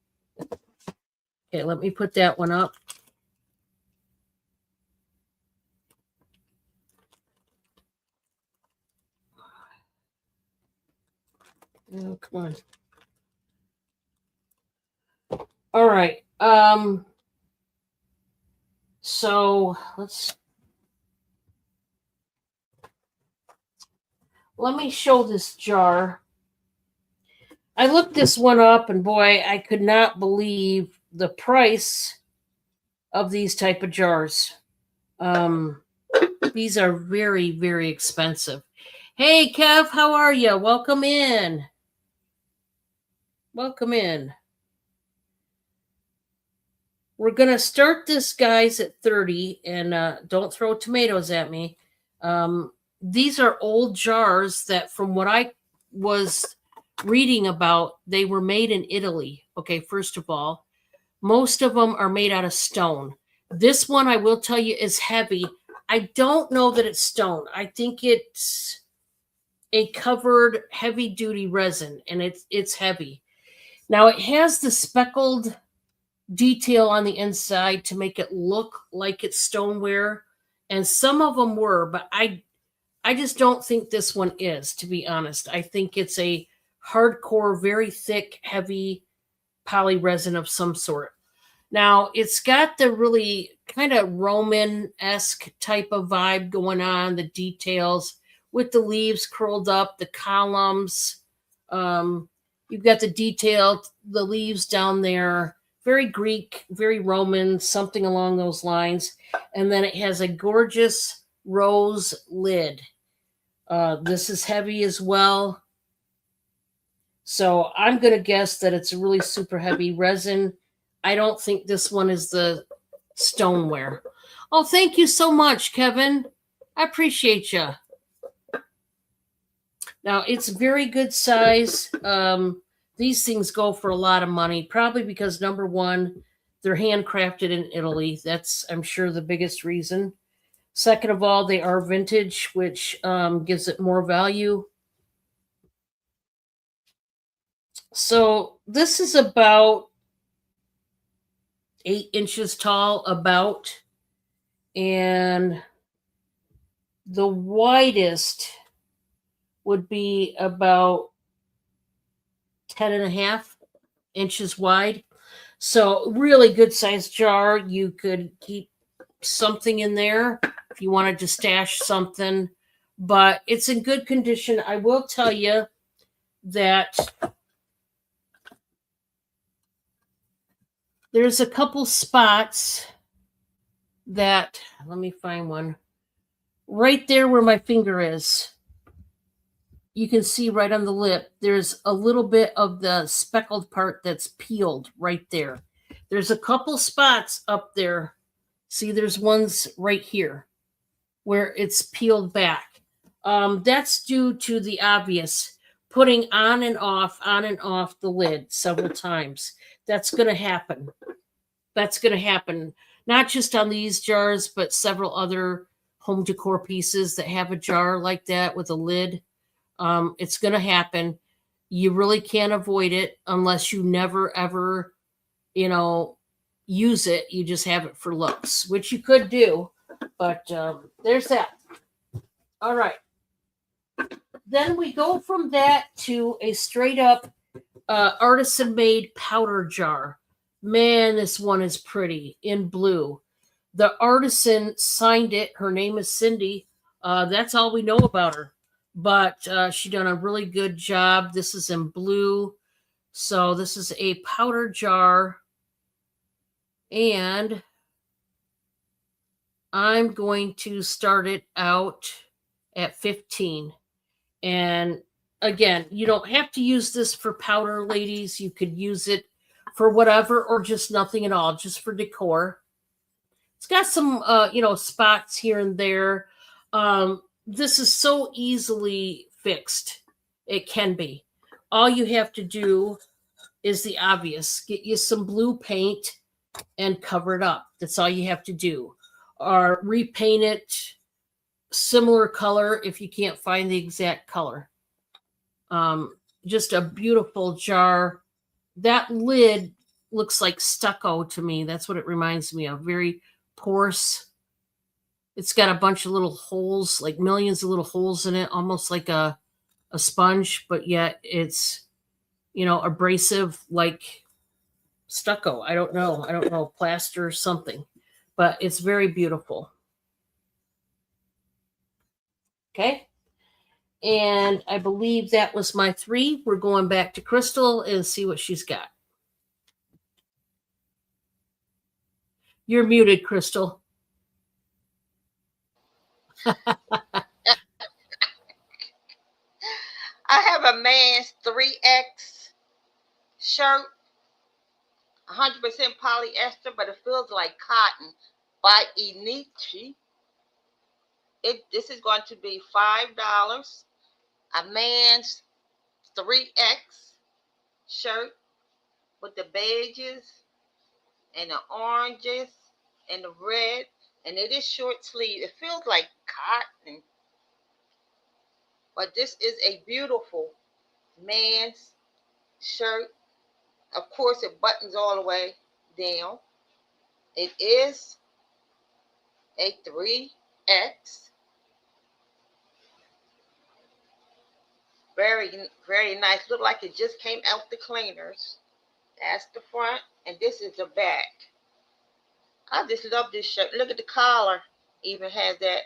Okay, let me put that one up. Oh, come on. All right. So let me show this jar. I looked this one up and boy, I could not believe the price of these type of jars. These are very, very expensive. Hey, Kev, how are you? Welcome in. Welcome in. We're going to start this, guys, at 30, and don't throw tomatoes at me. These are old jars that, from what I was reading about, they were made in Italy. Okay, first of all, most of them are made out of stone. This one, I will tell you, is heavy. I don't know that it's stone. I think it's a covered heavy-duty resin, and it's heavy. Now, it has the speckled detail on the inside to make it look like it's stoneware, and some of them were, but I just don't think this one is, to be honest. I think it's a hardcore, very thick, heavy poly resin of some sort. Now, it's got the really kind of Roman-esque type of vibe going on, the details with the leaves curled up, the columns. You've got the detail, the leaves down there, very Greek, very Roman, something along those lines. And then it has a gorgeous rose lid. This is heavy as well. So I'm going to guess that it's a really super heavy resin. I don't think this one is the stoneware. Oh, thank you so much, Kevin. I appreciate you. Now, it's very good size. These things go for a lot of money, probably because, number one, they're handcrafted in Italy. That's, I'm sure, the biggest reason. Second of all, they are vintage, which gives it more value. So this is about 8 inches tall, about. And the widest would be about 10.5 inches wide. So really good sized jar. You could keep something in there if you wanted to stash something, but it's in good condition. I will tell you that there's a couple spots that, let me find one, right there where my finger is. You can see right on the lip, there's a little bit of the speckled part that's peeled right there. There's a couple spots up there. See, there's ones right here where it's peeled back. That's due to the obvious putting on and off the lid several times. That's going to happen. That's going to happen, not just on these jars, but several other home decor pieces that have a jar like that with a lid. It's going to happen. You really can't avoid it unless you never, ever, use it. You just have it for looks, which you could do. But there's that. All right. Then we go from that to a straight up artisan made powder jar. Man, this one is pretty in blue. The artisan signed it. Her name is Cindy. That's all we know about her. But she done a really good job. This is in blue. So this is a powder jar. And I'm going to start it out at 15. And again, you don't have to use this for powder, ladies. You could use it for whatever or just nothing at all, just for decor. It's got some, spots here and there. This is so easily fixed. It can be. All you have to do is the obvious. Get you some blue paint and cover it up. That's all you have to do. Or repaint it similar color if you can't find the exact color. Just a beautiful jar. That lid looks like stucco to me. That's what it reminds me of. Very porous. It's got a bunch of little holes, like millions of little holes in it, almost like a sponge, but yet it's, abrasive like stucco. I don't know, plaster or something, but it's very beautiful. Okay. And I believe that was my 3. We're going back to Crystal and see what she's got. You're muted, Crystal. I have a man's 3X shirt, 100% polyester, but it feels like cotton by Enichi. This is going to be $5. A man's 3X shirt with the beiges and the oranges and the red, and it is short sleeve. It feels like cotton, but this is a beautiful man's shirt. Of course, it buttons all the way down. It is a 3X. Very, very nice. Look like it just came out the cleaners. That's the front, and this is the back. I just love this shirt. Look at the collar. Even has that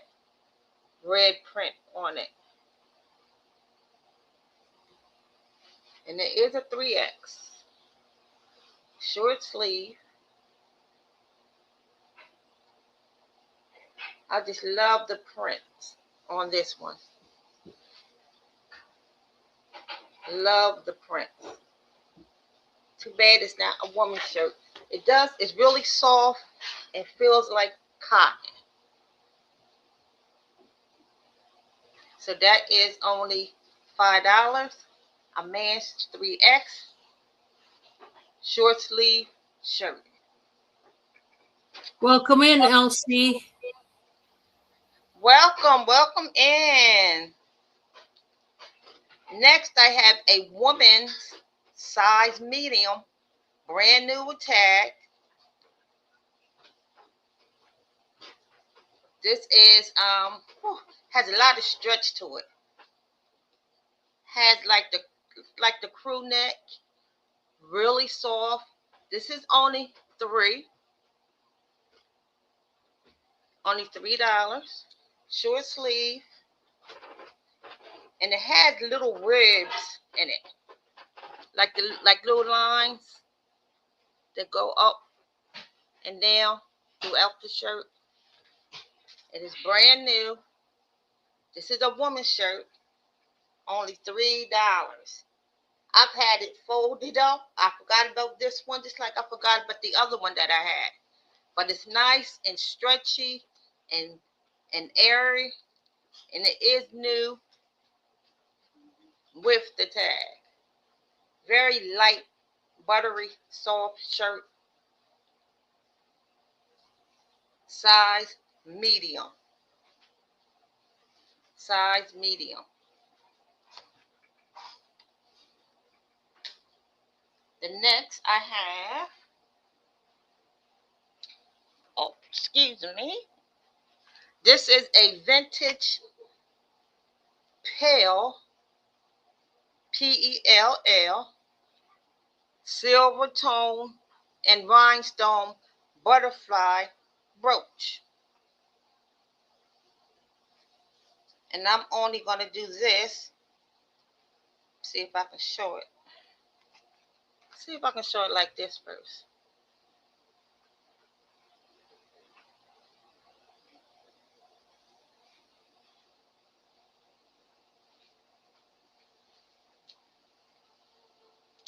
red print on it. And it is a 3X. Short sleeve. I just love the print on this one. Love the print. Too bad it's not a woman's shirt. It's really soft and feels like cotton. So that is only $5. A man's 3X short sleeve shirt. Welcome in, Elsie. Welcome in. Next, I have a woman's size medium, brand new with tag. This is has a lot of stretch to it. Has like the crew neck, really soft. This is only $3. Only $3. Short sleeve. And it has little ribs in it. Like little lines that go up and down throughout the shirt. It is brand new. This is a woman's shirt. Only $3. I've had it folded up. I forgot about this one, just like I forgot about the other one that I had. But it's nice and stretchy and airy. And it is new with the tag. Very light, buttery, soft shirt. Size medium. Size medium. The next I have, excuse me. This is a vintage Pell, Pell, silver tone and rhinestone butterfly brooch. And I'm only going to do this. See if I can show it. See if I can show it like this first.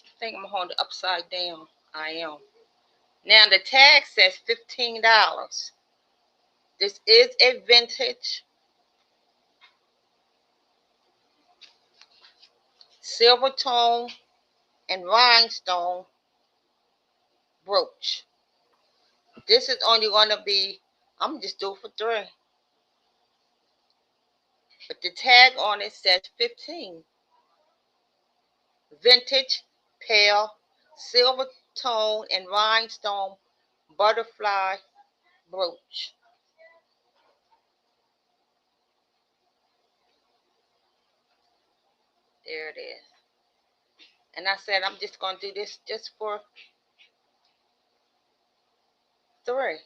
I think I'm holding it upside down. I am. Now the tag says $15. This is a vintage silver tone and rhinestone brooch. This is only going to be, I'm just doing for $3. But the tag on it says 15. Vintage, pale, silver tone, and rhinestone butterfly brooch. There it is. And I said I'm just going to do this just for $3.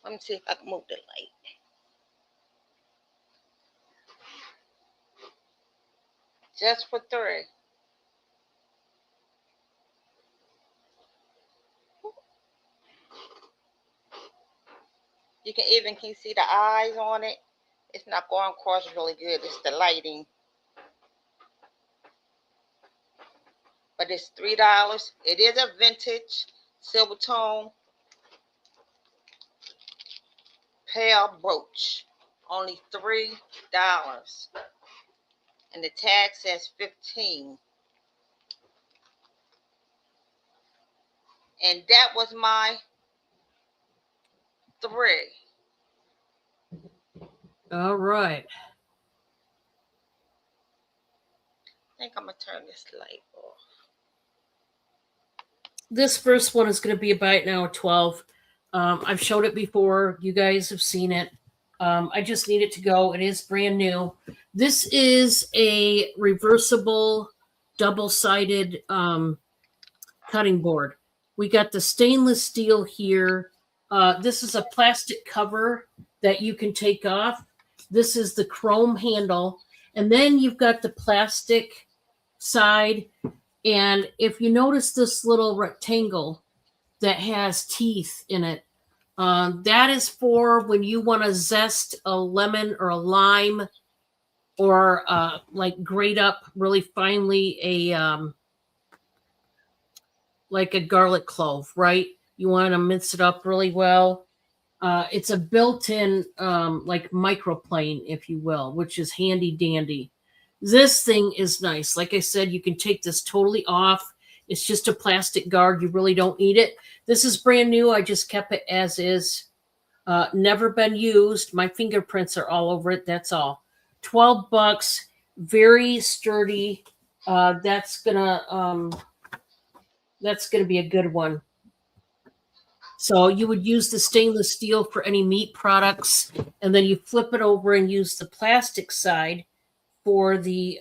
Let me see if I can move the light. Just for $3. You can see the eyes on it. It's not going across really good. It's the lighting. But it's $3. It is a vintage silver tone pale brooch. Only $3. And the tag says 15. And that was my $3. All right. I think I'm going to turn this light off. This first one is going to be about now 12. I've showed it before. You guys have seen it. I just need it to go. It is brand new. This is a reversible, double-sided cutting board. We got the stainless steel here. This is a plastic cover that you can take off. This is the chrome handle. And then you've got the plastic side. And if you notice this little rectangle that has teeth in it, that is for when you want to zest a lemon or a lime, or like grate up really finely like a garlic clove, right? You want to mince it up really well. It's a built-in like microplane, if you will, which is handy dandy. This thing is nice. Like I said, you can take this totally off. It's just a plastic guard. You really don't need it. This is brand new. I just kept it as is. Never been used. My fingerprints are all over it. That's all. $12. Very sturdy. That's gonna be a good one. So you would use the stainless steel for any meat products, and then you flip it over and use the plastic side for the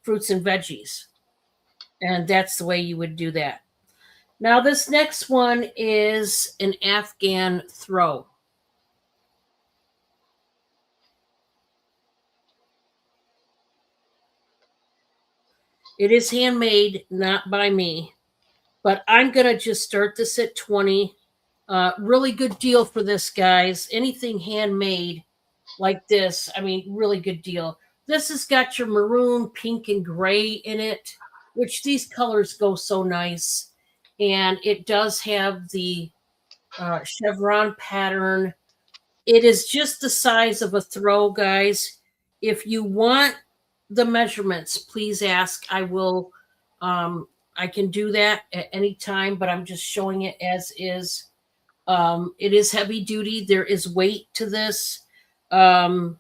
fruits and veggies. And that's the way you would do that. Now, this next one is an Afghan throw. It is handmade, not by me, but I'm going to just start this at 20. Really good deal for this, guys. Anything handmade like this, I mean, really good deal. This has got your maroon, pink, and gray in it, which these colors go so nice. And it does have the chevron pattern. It is just the size of a throw, guys. If you want the measurements, please ask. I will. I can do that at any time, but I'm just showing it as is. It is heavy duty. There is weight to this. Again,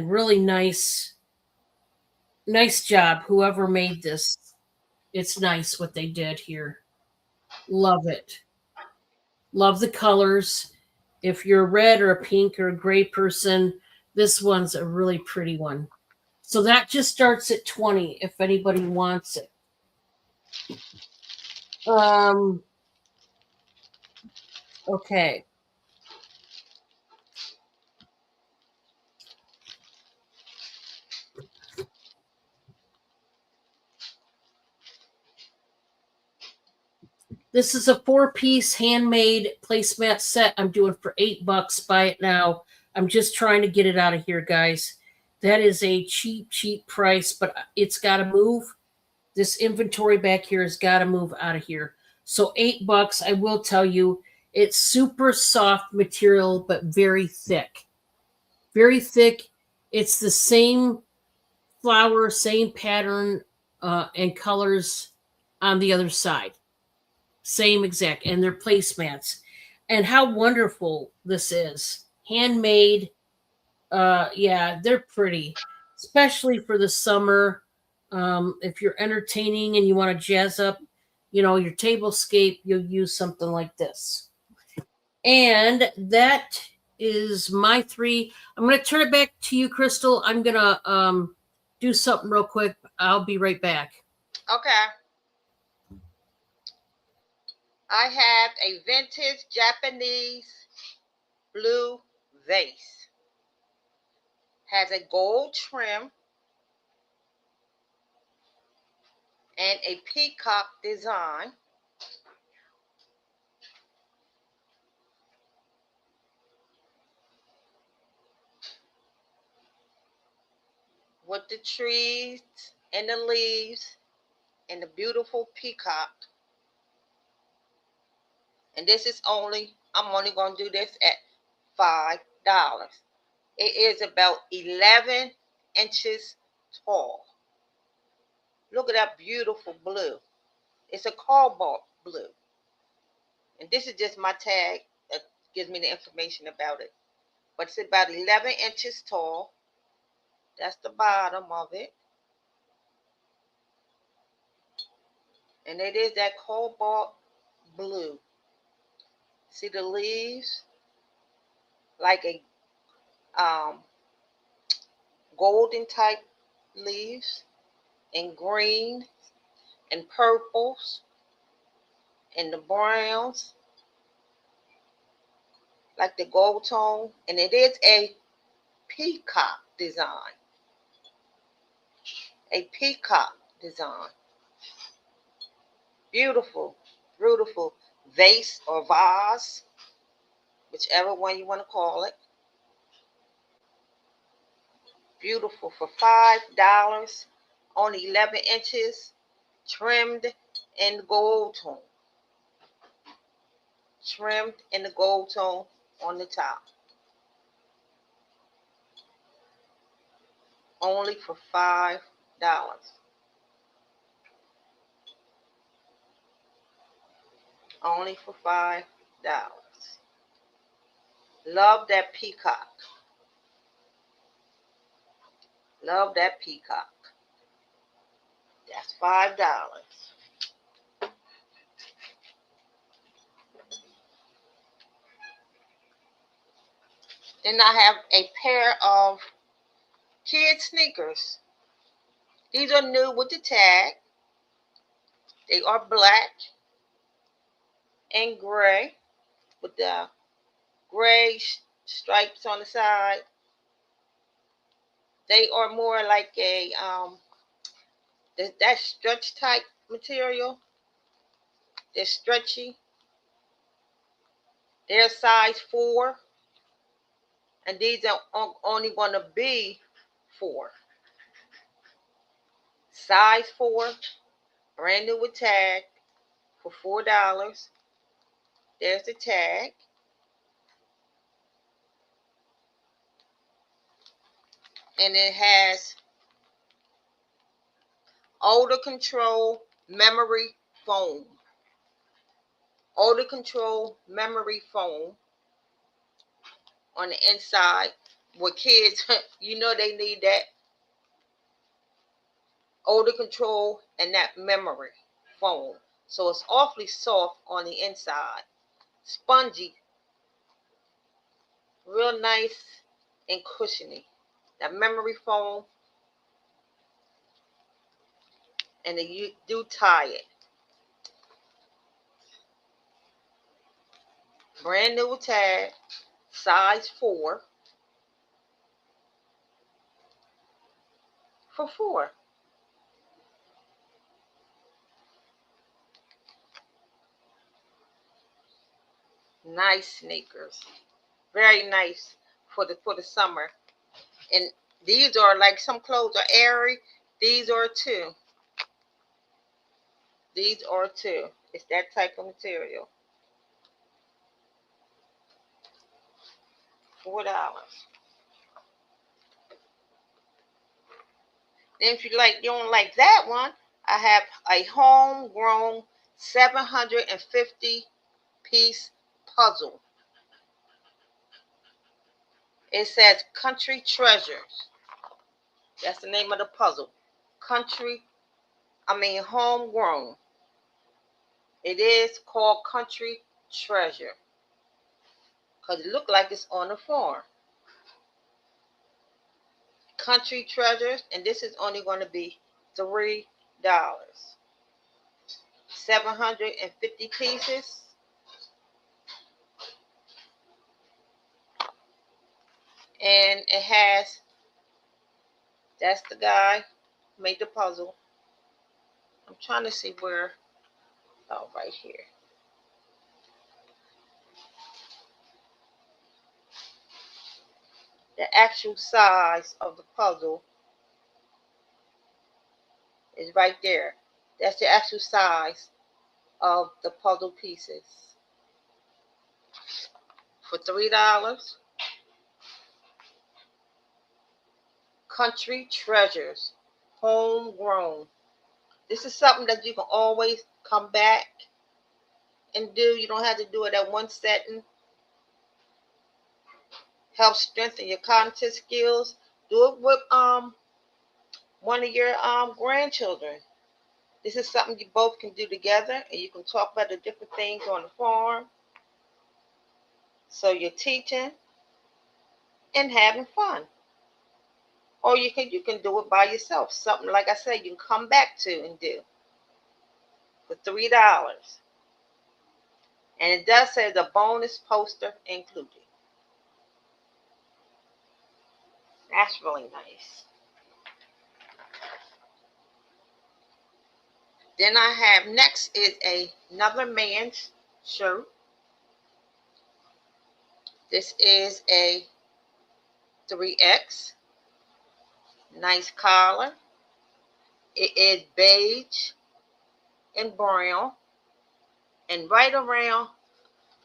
really nice job, whoever made this. It's nice what they did here. Love it. Love the colors. If you're a red or a pink or a gray person, this one's a really pretty one. So that just starts at 20 if anybody wants it. Um, okay. This is a 4-piece handmade placemat set. I'm doing for $8. Buy it now. I'm just trying to get it out of here, guys. That is a cheap price, but it's got to move. This inventory back here has got to move out of here. So $8. I will tell you, it's super soft material, but very thick. Very thick. It's the same flower, same pattern, and colors on the other side. Same exact, and they're placemats. And how wonderful this is. Handmade. Yeah, they're pretty, especially for the summer. If you're entertaining and you want to jazz up, your tablescape, you'll use something like this. And that is my 3. I'm going to turn it back to you, Crystal. I'm going to do something real quick. I'll be right back. Okay. I have a vintage Japanese blue vase. Has a gold trim and a peacock design. With the trees and the leaves and the beautiful peacock. And this is I'm only going to do this at $5. It is about 11 inches tall. Look at that beautiful blue. It's a cobalt blue. And this is just my tag that gives me the information about it. But it's about 11 inches tall. That's the bottom of it. And it is that cobalt blue. See the leaves? Like a golden type leaves, and green and purples and the browns, like the gold tone. And it is a peacock design. A peacock design. Beautiful, beautiful vase or vase, whichever one you want to call it. Beautiful for $5, only 11 inches, trimmed in gold tone. Trimmed in the gold tone on the top. Only for $5. Only for $5. Love that peacock. Love that peacock. That's $5. Then I have a pair of kid sneakers. These are new with the tag. They are black and gray with the gray stripes on the side. They are more like a that stretch type material. They're stretchy. They're size 4, and these are only going to be 4. Size 4, brand new with tag for $4. There's the tag. And it has odor control memory foam. Odor control memory foam on the inside. With kids, they need that odor control and that memory foam. So it's awfully soft on the inside. Spongy real nice and cushiony. That memory foam, and then you do tie it. Brand new tag, size 4 for $4. Nice sneakers, very nice for the summer. And these are like, some clothes are airy. These are too. These are too. It's that type of material. $4. Then if you don't like that one, I have a homegrown 750 piece puzzle. It says Country Treasures. That's the name of the puzzle. Homegrown. It is called Country Treasure because it looked like it's on the farm. Country Treasures, and this is only going to be $3. 750 pieces. And it has, that's the guy who made the puzzle. I'm trying to see where, oh, right here. The actual size of the puzzle is right there. That's the actual size of the puzzle pieces. For $3. Country Treasures, homegrown. This is something that you can always come back and do. You don't have to do it at one setting. Help strengthen your cognitive skills. Do it with one of your grandchildren. This is something you both can do together, and you can talk about the different things on the farm. So you're teaching and having fun. Or you can do it by yourself. Something, like I said, you can come back to and do for $3. And it does say the bonus poster included. That's really nice. Then I have, next is another man's shirt. This is a 3X. Nice collar. It is beige and brown. And right around,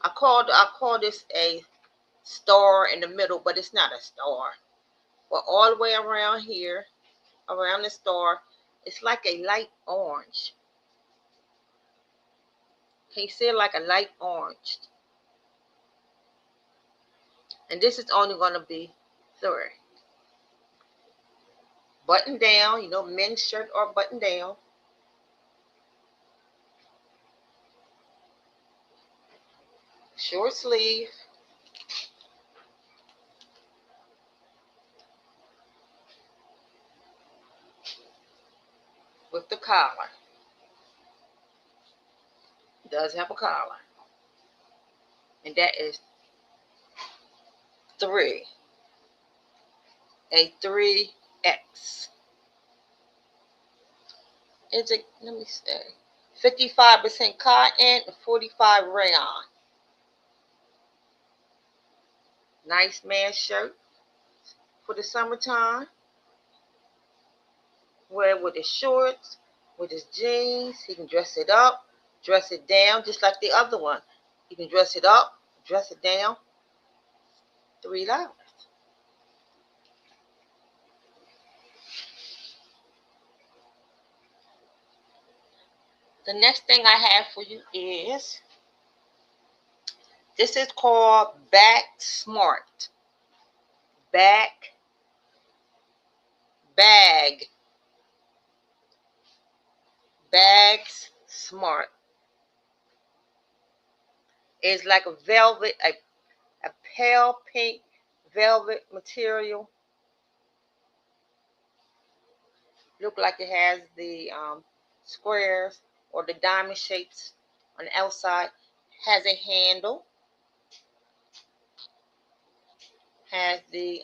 I call this a star in the middle, but it's not a star. But all the way around here, around the star, it's like a light orange. Can you see it? Like a light orange? And this is only going to be $3. Button down, men's shirt or button down. Short sleeve. With the collar. It does have a collar. And that is $3. A 3X. Is it, let me say, 55% cotton and 45 rayon. Nice man's shirt for the summertime. Wear it with his shorts, with his jeans. He can dress it up, dress it down, just like the other one. He can dress it up, dress it down. $3. The next thing I have for you is, this is called Bag Smart. Bag Bags Smart. It's like a velvet, a pale pink velvet material. Look like it has the squares or the diamond shapes on the outside. Has a handle. Has the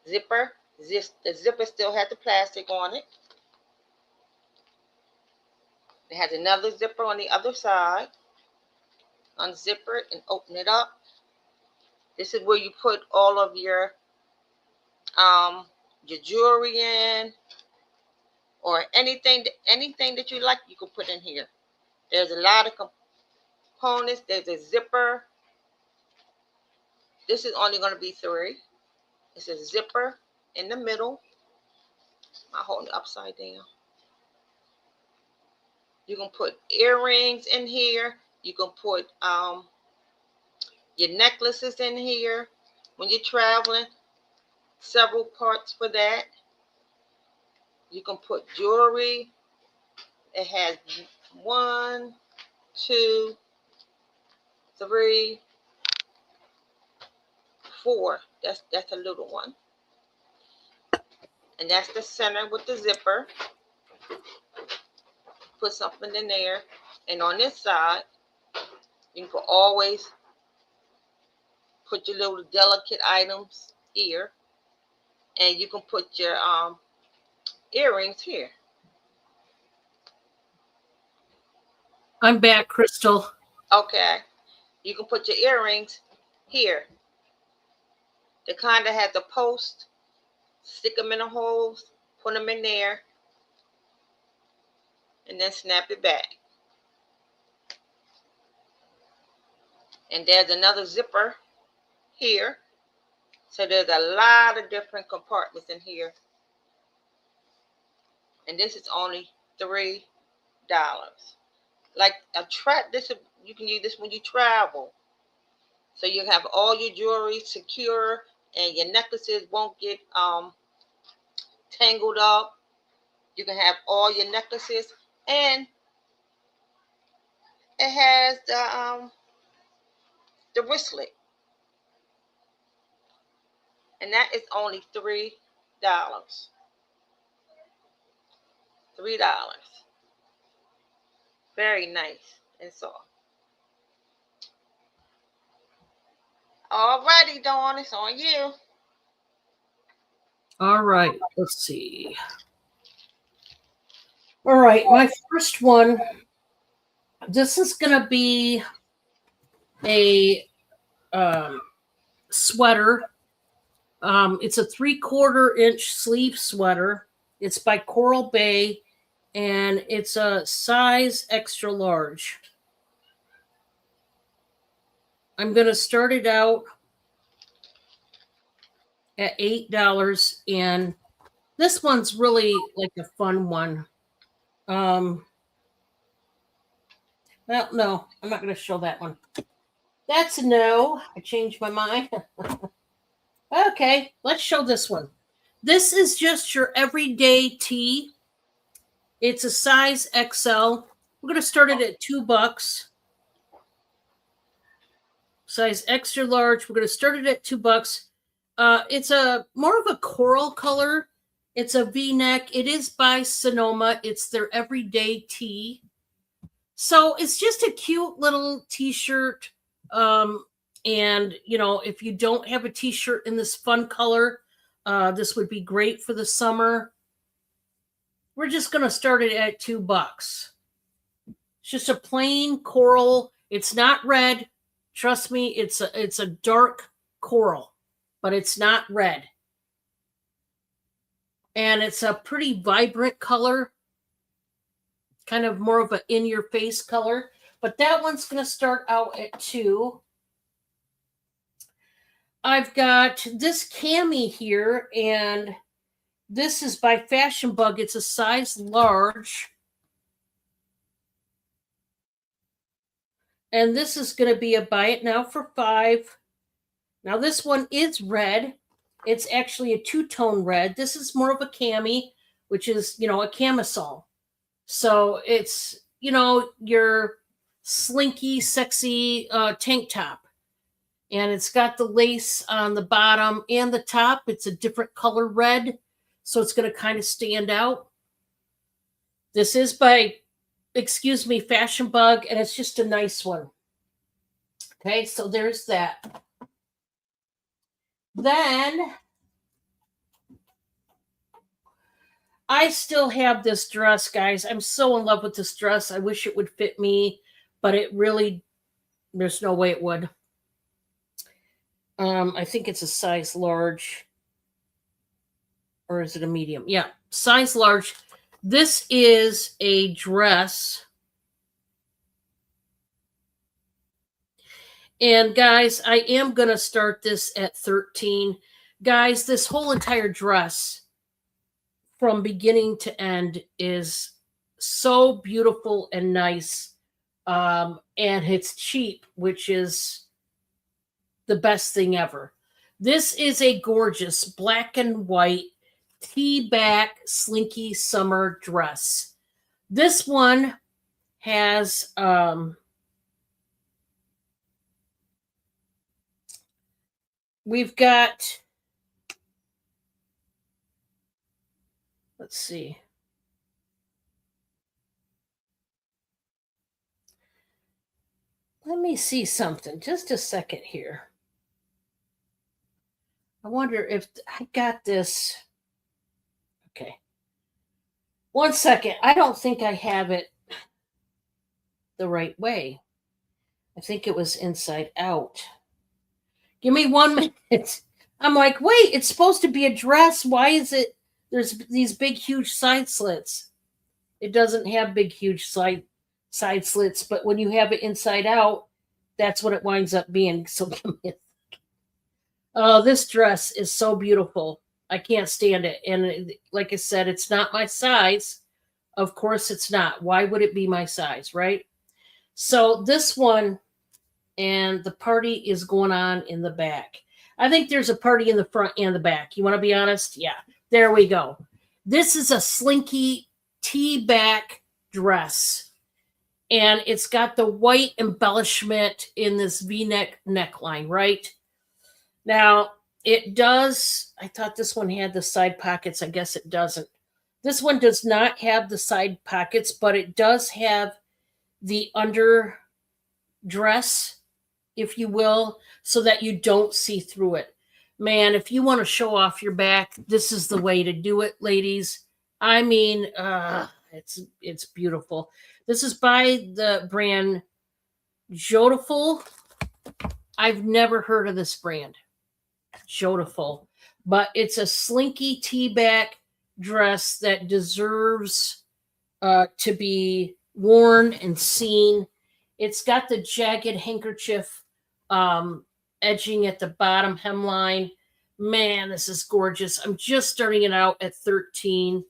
zipper. The zipper still has the plastic on it. It has another zipper on the other side. Unzipper it and open it up. This is where you put all of your jewelry in, or anything that you like, you can put in here. There's a lot of components. There's a zipper. This is only going to be 3. It's a zipper in the middle. I'm holding it upside down. You can put earrings in here. You can put your necklaces in here when you're traveling. Several parts for that. You can put jewelry. It has 1, 2, 3, 4. That's a little one. And that's the center with the zipper. Put something in there. And on this side, you can always put your little delicate items here. And you can put your earrings here. I'm back, Crystal. Okay. You can put your earrings here. The kind that has a post. Stick them in the holes. Put them in there. And then snap it back. And there's another zipper here. So there's a lot of different compartments in here. And this is only $3. Like a you can use this when you travel. So you have all your jewelry secure and your necklaces won't get tangled up. You can have all your necklaces, and it has the wristlet. And that is only $3. $3. Very nice and soft. Alrighty, Dawn, it's on you. All right, let's see. All right, my first one. This is going to be a sweater. It's a 3/4 inch sleeve sweater. It's by Coral Bay, and it's a size extra large. I'm going to start it out at $8, and this one's really like a fun one. Well, no, I'm not going to show that one. That's a no. I changed my mind. Okay, let's show this one. This is just your everyday tee. It's a size XL. We're going to start it at $2. Size extra large. We're going to start it at $2. It's a more of a coral color. It's a V-neck. It is by Sonoma. It's their everyday tee. So it's just a cute little t-shirt. And, you know, if you don't have a t-shirt in this fun color, this would be great for the summer. We're just going to start it at $2. It's just a plain coral. It's not red. Trust me, it's a dark coral, but it's not red. And it's a pretty vibrant color, kind of more of an in-your-face color. But that one's going to start out at $2. I've got this cami here, and this is by Fashion Bug. It's a size large. And this is going to be a buy it now for $5. Now this one is red. It's actually a two-tone red. This is more of a cami, which is, you know, a camisole. So it's, you know, your slinky, sexy tank top. And it's got the lace on the bottom and the top. It's a different color red, so it's going to kind of stand out. This is by, excuse me, Fashion Bug, and it's just a nice one. Okay, so there's that. Then I still have this dress, guys. I'm so in love with this dress. I wish it would fit me, but it really, there's no way it would. I think it's a size large. Or is it a medium? Yeah, size large. This is a dress. And guys, I am going to start this at 13. Guys, this whole entire dress from beginning to end is so beautiful and nice. And it's cheap, which is the best thing ever. This is a gorgeous black and white tee-back slinky summer dress. This one has we've got, let's see. Let me see something. Just a second here. I wonder if I got this. Okay. One second. I don't think I have it the right way. I think it was inside out. Give me 1 minute. I'm like, wait, it's supposed to be a dress. Why is it? There's these big, huge side slits. It doesn't have big, huge side slits, but when you have it inside out, that's what it winds up being. So give me oh, this dress is so beautiful. I can't stand it. And like I said, it's not my size. Of course it's not. Why would it be my size, right? So this one, and the party is going on in the back. I think there's a party in the front and the back. You want to be honest? Yeah, there we go. This is a slinky tee-back dress. And it's got the white embellishment in this V-neck neckline, right? Now, it does, I thought this one had the side pockets. I guess it doesn't. This one does not have the side pockets, but it does have the under dress, if you will, so that you don't see through it. Man, if you want to show off your back, this is the way to do it, ladies. I mean, it's beautiful. This is by the brand Jodeful. I've never heard of this brand, Jodeful, but it's a slinky tee-back dress that deserves to be worn and seen. It's got the jagged handkerchief edging at the bottom hemline. Man, this is gorgeous. I'm just starting it out at 13.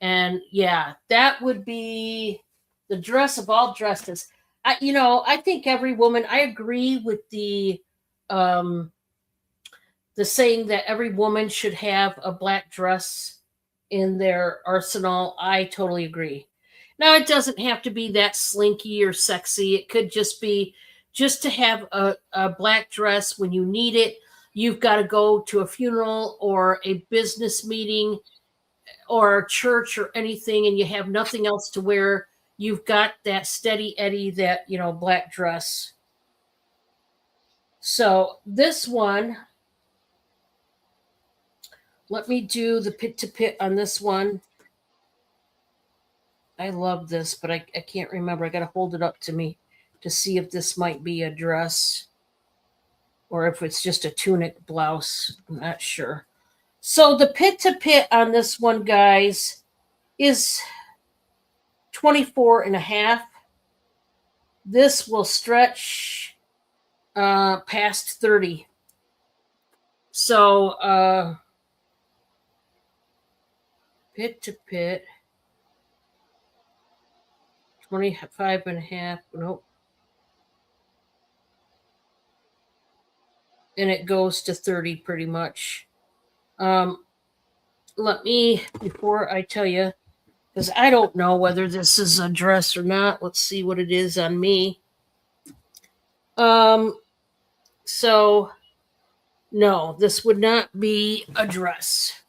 And yeah, that would be the dress of all dresses. I think every woman, I agree with the saying that every woman should have a black dress in their arsenal. I totally agree. Now, it doesn't have to be that slinky or sexy. It could just be just to have a black dress when you need it. You've got to go to a funeral or a business meeting or a church or anything, and you have nothing else to wear. You've got that steady Eddie, that, black dress. So this one, let me do the pit to pit on this one. I love this, but I can't remember. I got to hold it up to me to see if this might be a dress or if it's just a tunic blouse. I'm not sure. So the pit to pit on this one, guys, is 24.5. This will stretch past 30. So pit to pit, 25.5. Nope. And it goes to 30 pretty much. Let me, before I tell you, because I don't know whether this is a dress or not. Let's see what it is on me. So no, this would not be a dress.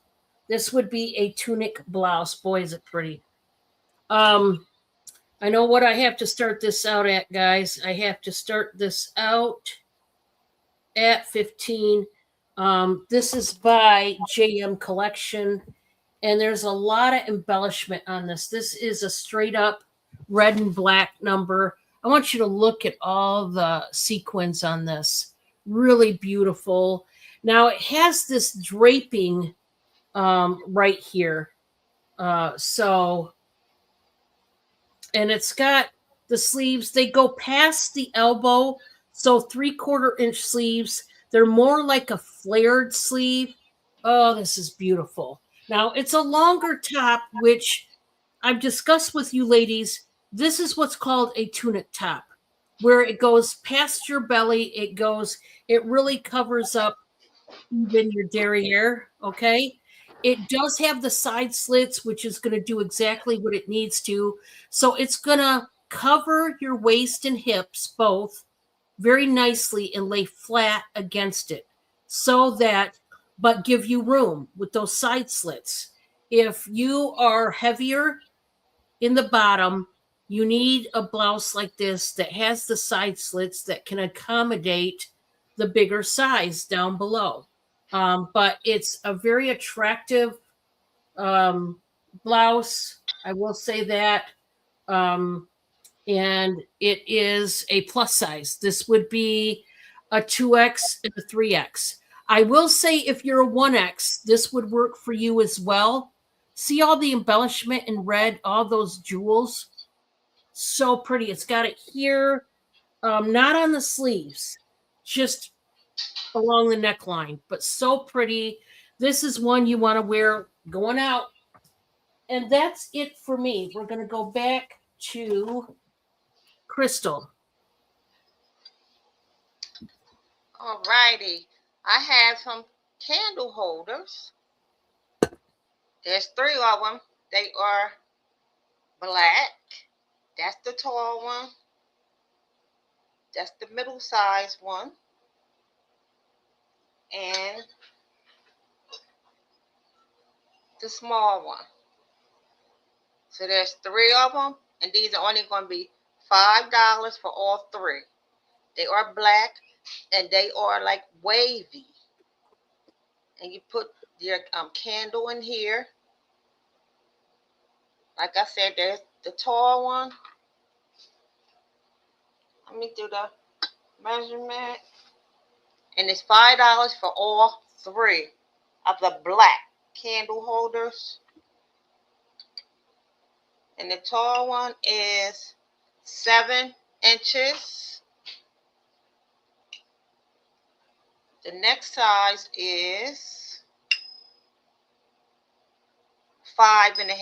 This would be a tunic blouse. Boy, is it pretty. Um, I know what I have to start this out at, guys. I have to start this out at 15. This is by JM Collection, and there's a lot of embellishment on this. This is a straight up red and black number. I want you to look at all the sequins on this. Really beautiful. Now it has this draping right here. So, and it's got the sleeves, they go past the elbow. So 3/4 inch sleeves. They're more like a flared sleeve. Oh, this is beautiful. Now it's a longer top, which I've discussed with you ladies. This is what's called a tunic top, where it goes past your belly. It really covers up even your derriere. Okay. It does have the side slits, which is going to do exactly what it needs to. So it's going to cover your waist and hips both very nicely and lay flat against it so that, but give you room with those side slits. If you are heavier in the bottom, you need a blouse like this that has the side slits that can accommodate the bigger size down below. But it's a very attractive blouse. I will say that. Um, and it is a plus size. This would be a 2X and a 3X. I will say if you're a 1X, this would work for you as well. See all the embellishment in red, all those jewels? So pretty. It's got it here, not on the sleeves, just along the neckline, but so pretty. This is one you want to wear going out. And that's it for me. We're going to go back to Crystal. All righty. I have some candle holders. There's 3 of them. They are black. That's the tall one. That's the middle size one. And the small one. So there's 3 of them, and these are only going to be $5 for all 3. They are black, and they are like wavy. And you put your candle in here. Like I said, there's the tall one. Let me do the measurement. And it's $5 for all 3 of the black candle holders. And the tall one is 7 inches. The next size is 5.5.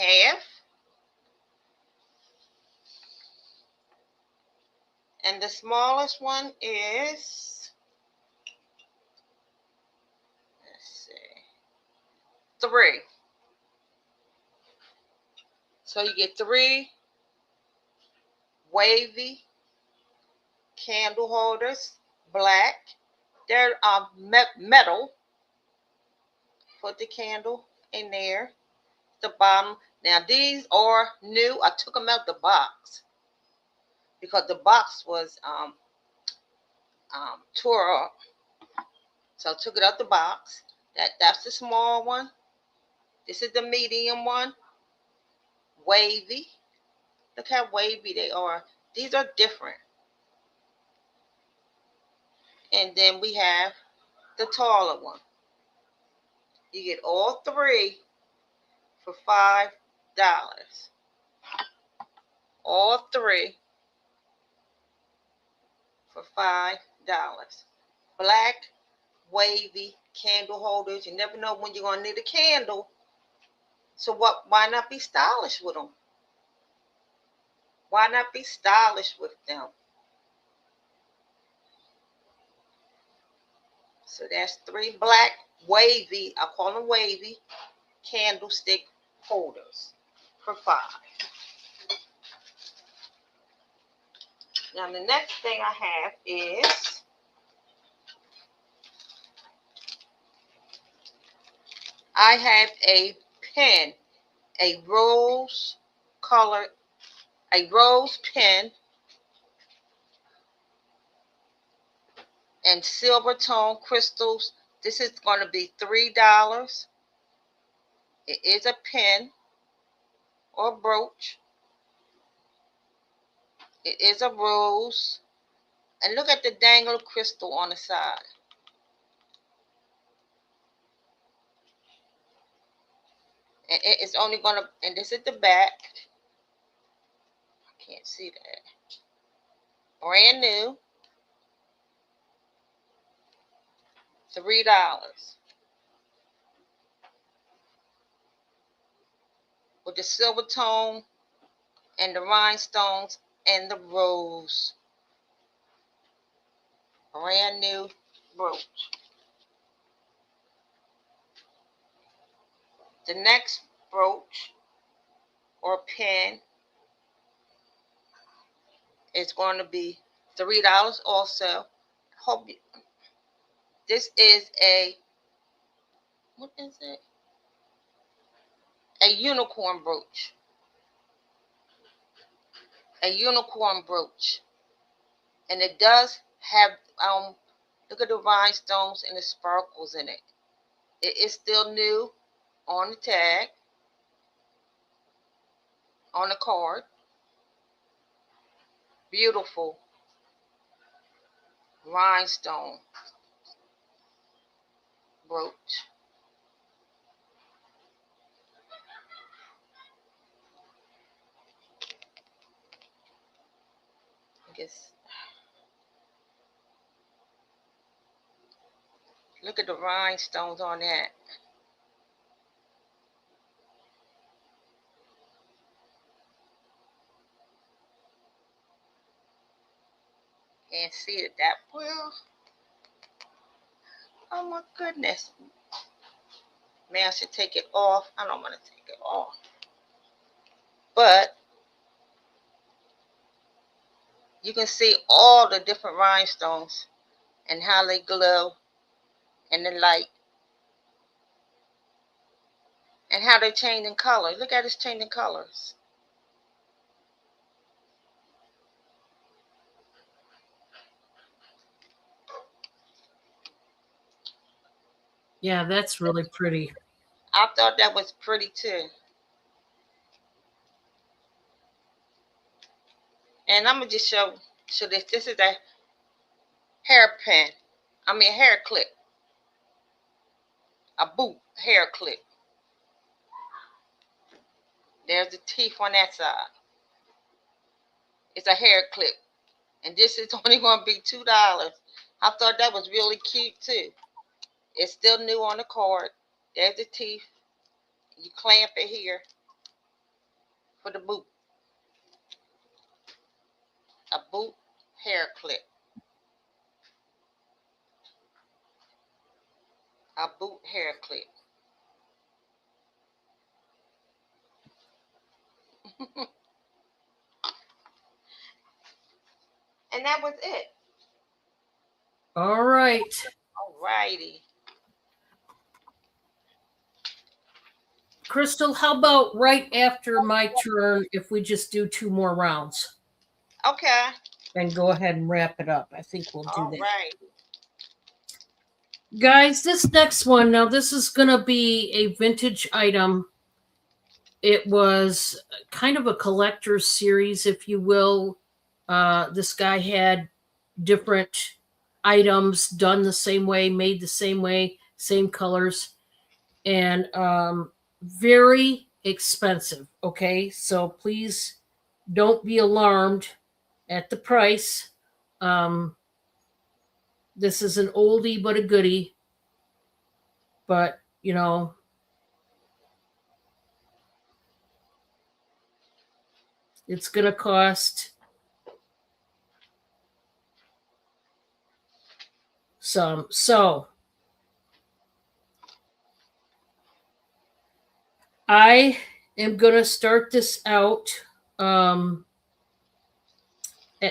And the smallest one is, let's see, 3. So you get 3 wavy candle holders, black. They're metal. Put the candle in there. The bottom. Now these are new. I took them out the box because the box was tore up. So I took it out the box. That's the small one. This is the medium one. Wavy. Look how wavy they are. These are different. And then we have the taller one. You get all 3 for $5. All 3 for $5. Black, wavy candle holders. You never know when you're going to need a candle. So why not be stylish with them? Why not be stylish with them? So that's 3 black, wavy, I call them wavy, candlestick holders for $5. Now the next thing I have is I have a pen, a rose colored, a rose pen and silver tone crystals. This is going to be $3. It is a pen or brooch. It is a rose. And look at the dangle crystal on the side. And it is only going to, and this is the back. I can't see that. Brand new. $3. With the silver tone and the rhinestones and the rose. Brand new brooch. The next brooch or pin is going to be $3 also. Hope you, this is a, what is it? A unicorn brooch. A unicorn brooch. And it does have, look at the rhinestones and the sparkles in it. It is still new on the tag, on the card. Beautiful rhinestone brooch. I guess. Look at the rhinestones on that. Can't see it that well. Oh my goodness. Maybe I should take it off. I don't want to take it off. But you can see all the different rhinestones and how they glow in the light. And how they're changing color. Look at it's changing colors. Yeah, that's really pretty. I thought that was pretty too. And I'm gonna just show this. This is a hairpin. I mean a hair clip. A boot hair clip. There's the teeth on that side. It's a hair clip. And this is only gonna be $2. I thought that was really cute too. It's still new on the card. There's the teeth. You clamp it here for the boot. A boot hair clip. A boot hair clip. And that was it. All right. All righty. Crystal, how about right after my turn if we just do 2 more rounds? Okay. And go ahead and wrap it up. I think we'll do All that. right. Guys, this next one, now this is going to be a vintage item. It was kind of a collector's series, if you will. This guy had different items done the same way, made the same way, same colors, and very expensive. Okay, so please don't be alarmed at the price. This is an oldie but a goodie, but you know, it's gonna cost some. So I am gonna start this out at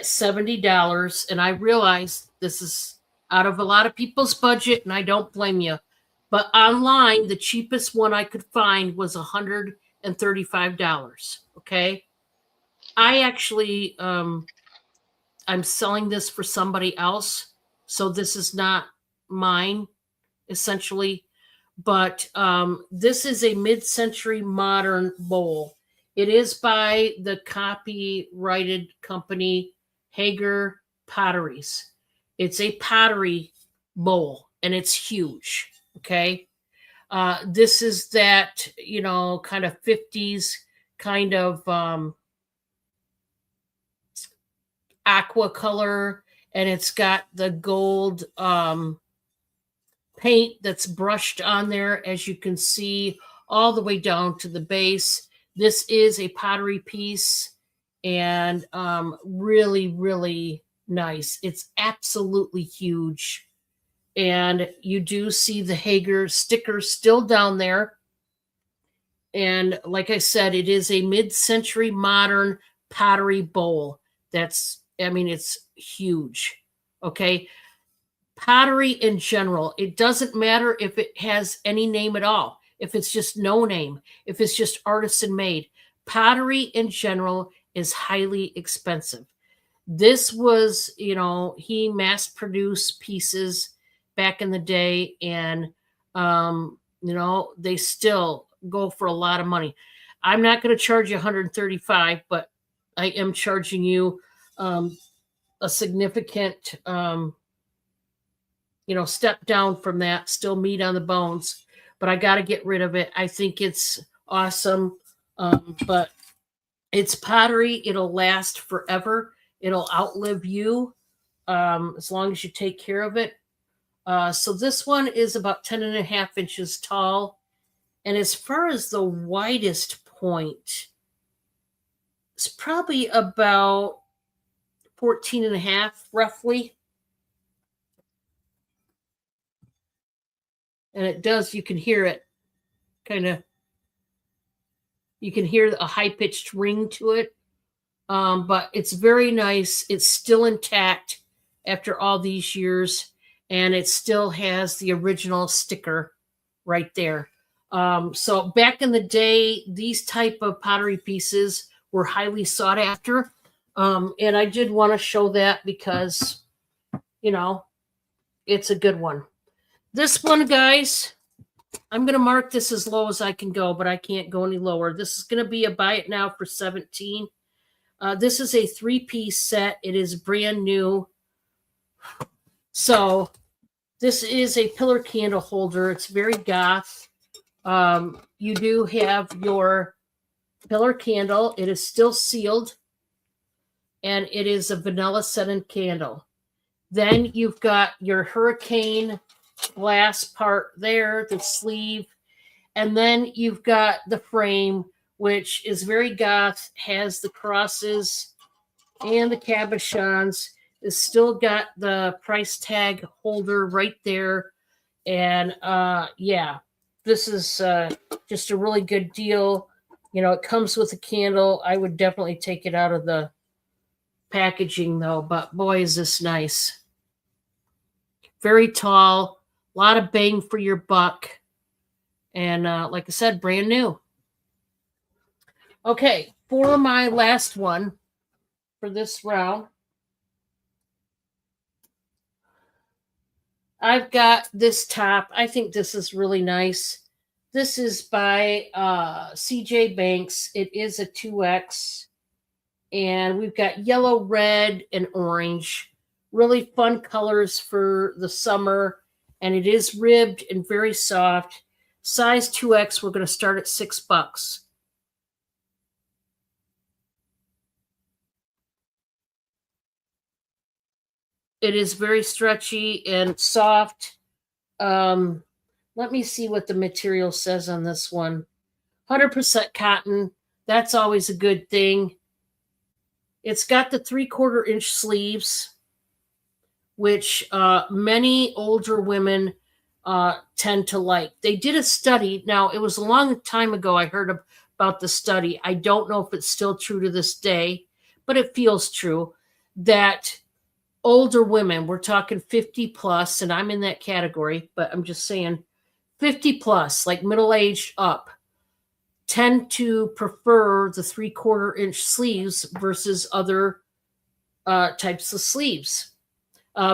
$70, and I realize this is out of a lot of people's budget, and I don't blame you. But online, the cheapest one I could find was $135. Okay. I actually, I'm selling this for somebody else. So this is not mine, essentially. But this is a mid-century modern bowl. It is by the copyrighted company Hager Potteries. It's a pottery bowl, and it's huge. Okay. This is that, kind of 50s kind of aqua color, and it's got the gold paint that's brushed on there, as you can see, all the way down to the base. This is a pottery piece, and really, really nice. It's absolutely huge. And you do see the Hager sticker still down there. And like I said, it is a mid-century modern pottery bowl. It's huge. Okay. Pottery in general, it doesn't matter if it has any name at all, if it's just no name, if it's just artisan made. Pottery in general is highly expensive. This was, he mass produced pieces back in the day, and they still go for a lot of money. I'm not going to charge you 135, but I am charging you a significant step down from that. Still meat on the bones, but I got to get rid of it. I think it's awesome. But it's pottery. It'll last forever. It'll outlive you as long as you take care of it. So this one is about 10.5 inches tall. And as far as the widest point, it's probably about 14.5 roughly. And it does, you can hear it you can hear a high-pitched ring to it. But it's very nice. It's still intact after all these years, and it still has the original sticker right there. So back in the day, these type of pottery pieces were highly sought after. And I did want to show that because, it's a good one. This one, guys, I'm going to mark this as low as I can go, but I can't go any lower. This is going to be a buy it now for $17. This is a 3-piece set. It is brand new. So this is a pillar candle holder. It's very goth. You do have your pillar candle. It is still sealed, and it is a vanilla scented candle. Then you've got your hurricane glass part there, the sleeve, and then you've got the frame, which is very goth, has the crosses and the cabochons. It's still got the price tag holder right there. And this is just a really good deal. It comes with a candle. I would definitely take it out of the packaging though, but boy, is this nice. Very tall, a lot of bang for your buck. And like I said, brand new. Okay, for my last one for this round, I've got this top. I think this is really nice. This is by CJ Banks. It is a 2X. And we've got yellow, red, and orange. Really fun colors for the summer. And it is ribbed and very soft. Size 2X, we're going to start at $6. It is very stretchy and soft. Let me see what the material says on this one. 100% cotton. That's always a good thing. It's got the 3/4 inch sleeves, which many older women tend to like. They did a study. Now, it was a long time ago I heard about the study. I don't know if it's still true to this day, but it feels true that older women, we're talking 50 plus, and I'm in that category, but I'm just saying 50 plus, like middle aged up, tend to prefer the 3/4 inch sleeves versus other types of sleeves.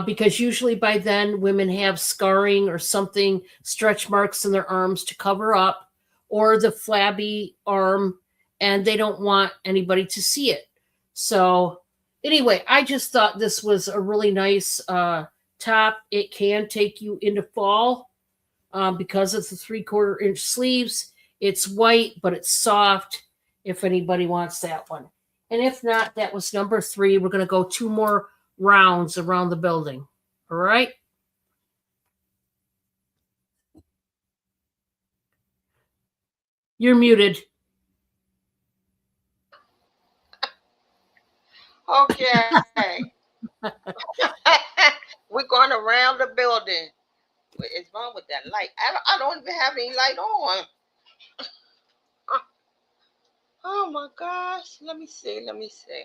Because usually by then women have scarring or something, stretch marks in their arms to cover up, or the flabby arm, and they don't want anybody to see it. So, anyway, I just thought this was a really nice top. It can take you into fall because of the 3/4 inch sleeves. It's white, but it's soft if anybody wants that one. And if not, that was number 3. We're going to go 2 more rounds around the building. All right. You're muted. Okay. We're going around the building. What is wrong with that light? I don't even have any light on. Oh my gosh. Let me see. Let me see.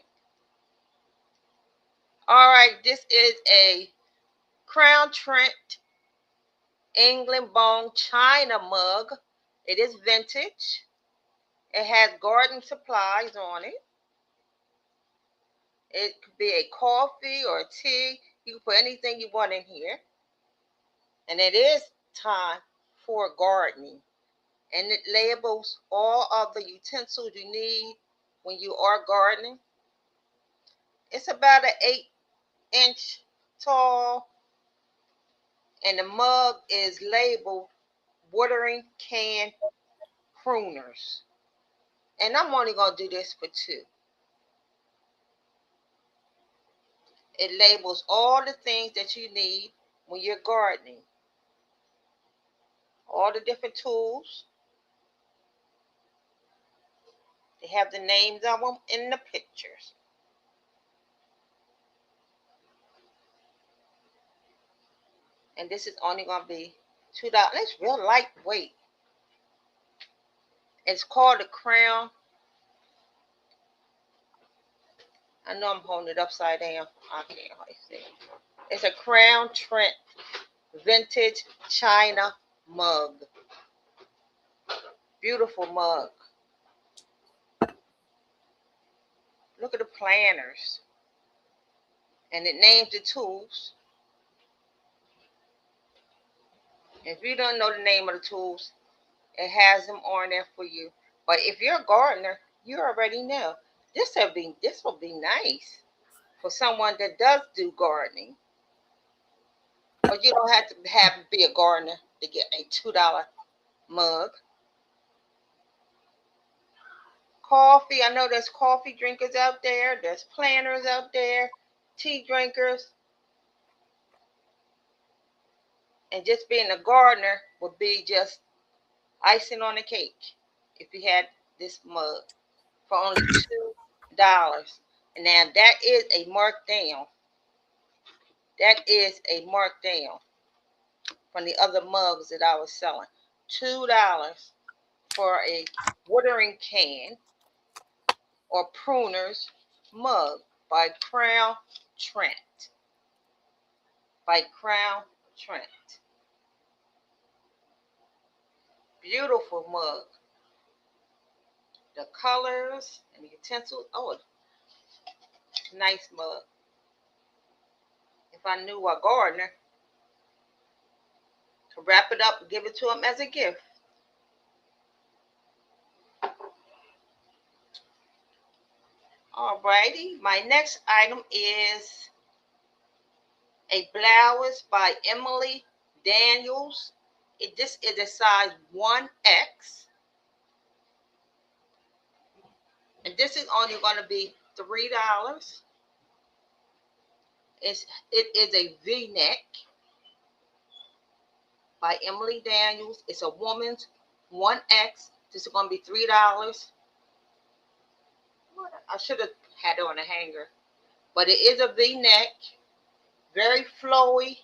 All right. This is a Crown Trent England bone china mug. It is vintage. It has garden supplies on it. It could be a coffee or a tea. You can put anything you want in here. And it is time for gardening. And it labels all of the utensils you need when you are gardening. It's about an 8-inch tall, and the mug is labeled watering can pruners. And I'm only going to do this for 2. It labels all the things that you need when you're gardening. All the different tools. They have the names of them in the pictures. And this is only going to be $2. It's real lightweight. It's called the Crown. I know I'm holding it upside down. I can't hardly see. It's a Crown Trent vintage china mug. Beautiful mug. Look at the planners. And it names the tools. If you don't know the name of the tools, it has them on there for you. But if you're a gardener, you already know. This will be nice for someone that does do gardening. But you don't have to be a gardener to get a $2 mug. Coffee. I know there's coffee drinkers out there. There's planners out there. Tea drinkers. And just being a gardener would be just icing on the cake if you had this mug for only $2. And now that is a markdown. That is a markdown from the other mugs that I was selling. $2 for a watering can or pruner's mug by Crown Trent. By Crown Trent. Beautiful mug. The colors and the utensils. Oh, nice mug. If I knew a gardener, to wrap it up and give it to him as a gift. Alrighty, my next item is a blouse by Emily Daniels. This is a size 1X. And this is only going to be $3. It is a V-neck by Emily Daniels. It's a woman's 1X. This is going to be $3. I should have had it on a hanger. But it is a V-neck. Very flowy.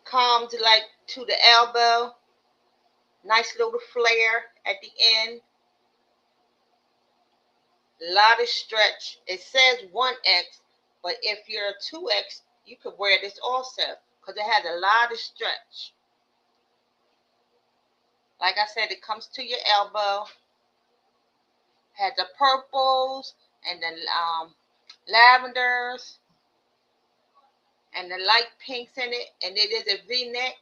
Comes like to the elbow. Nice little flare at the end. A lot of stretch. It says 1X, but if you're a 2X, you could wear this also because it has a lot of stretch. Like I said, it comes to your elbow. Had the purples and the lavenders and the light pinks in it, and it is a V-neck.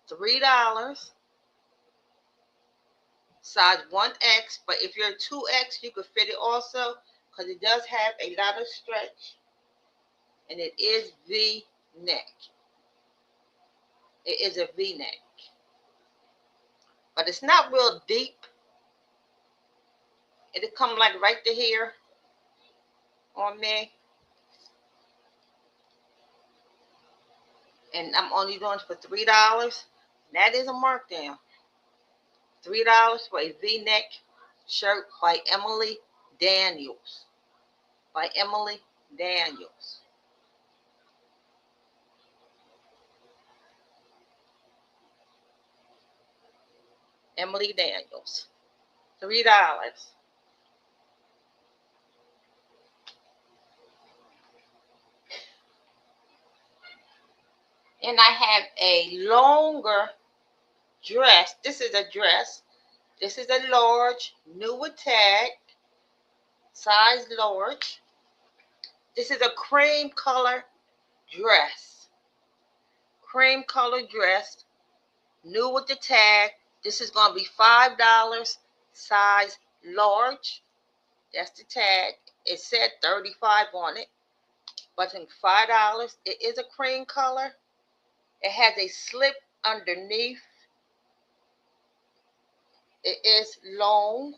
$3. Size 1X, but if you're 2X, you could fit it also because it does have a lot of stretch, and it is V-neck. It is a V-neck, but it's not real deep. It'll come like right to here on me, and I'm only doing it for $3. That is a markdown. $3 for a V-neck shirt by Emily Daniels. By Emily Daniels. Emily Daniels. $3. And I have a longer dress. This is a dress. This is a large, new with tag, size large. This is a cream color dress. Cream color dress, new with the tag. This is going to be $5, size large. That's the tag. It said 35 on it, but it's $5. It is a cream color. It has a slip underneath. It is long,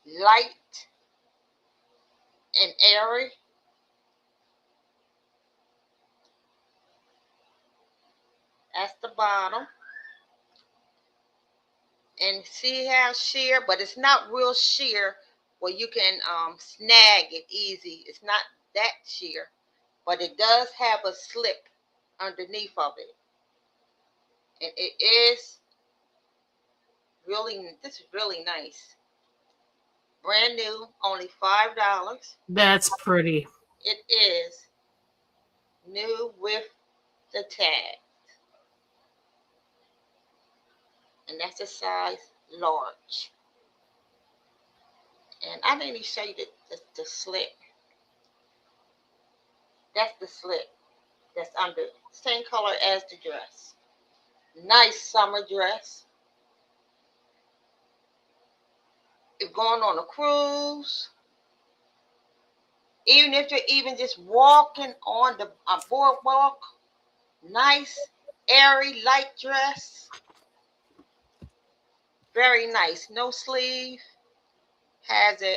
light, and airy. That's the bottom. And see how sheer, but it's not real sheer where you can snag it easy. It's not that sheer, but it does have a slip underneath of it. And it is really, this is really nice. Brand new, only $5. That's pretty. It is new with the tag. And that's a size large. And I didn't even show you the slip. That's the slip that's under. Same color as the dress. Nice summer dress. If going on a cruise, even if you're even just walking on the boardwalk, nice, airy, light dress. Very nice. No sleeve. Has a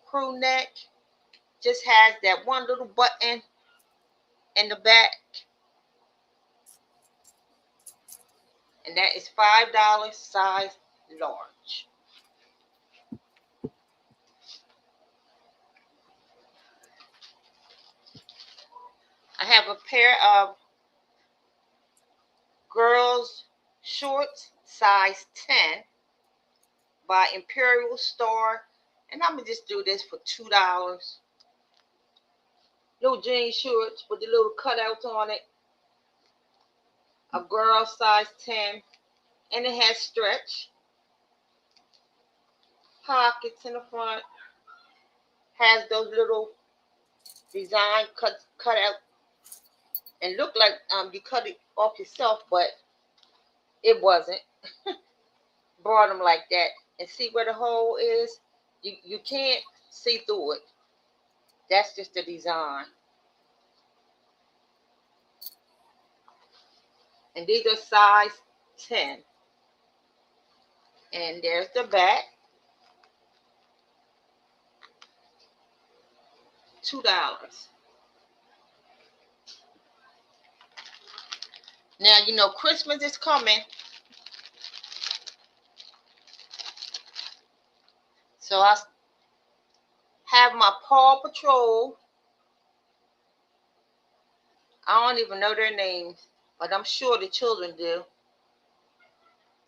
crew neck. Just has that one little button in the back. And that is $5, size large. I have a pair of girls shorts, size 10 by Imperial Store. And I'm going to just do this for $2. Little jean shorts with the little cutouts on it. A girl size 10. And it has stretch. Pockets in the front. Has those little design cut out. And look like you cut it off yourself, but it wasn't. Brought them like that. And see where the hole is? You can't see through it. That's just the design. And these are size 10. And there's the back. $2. Now, you know, Christmas is coming. So I have my Paw Patrol. I don't even know their names, but I'm sure the children do.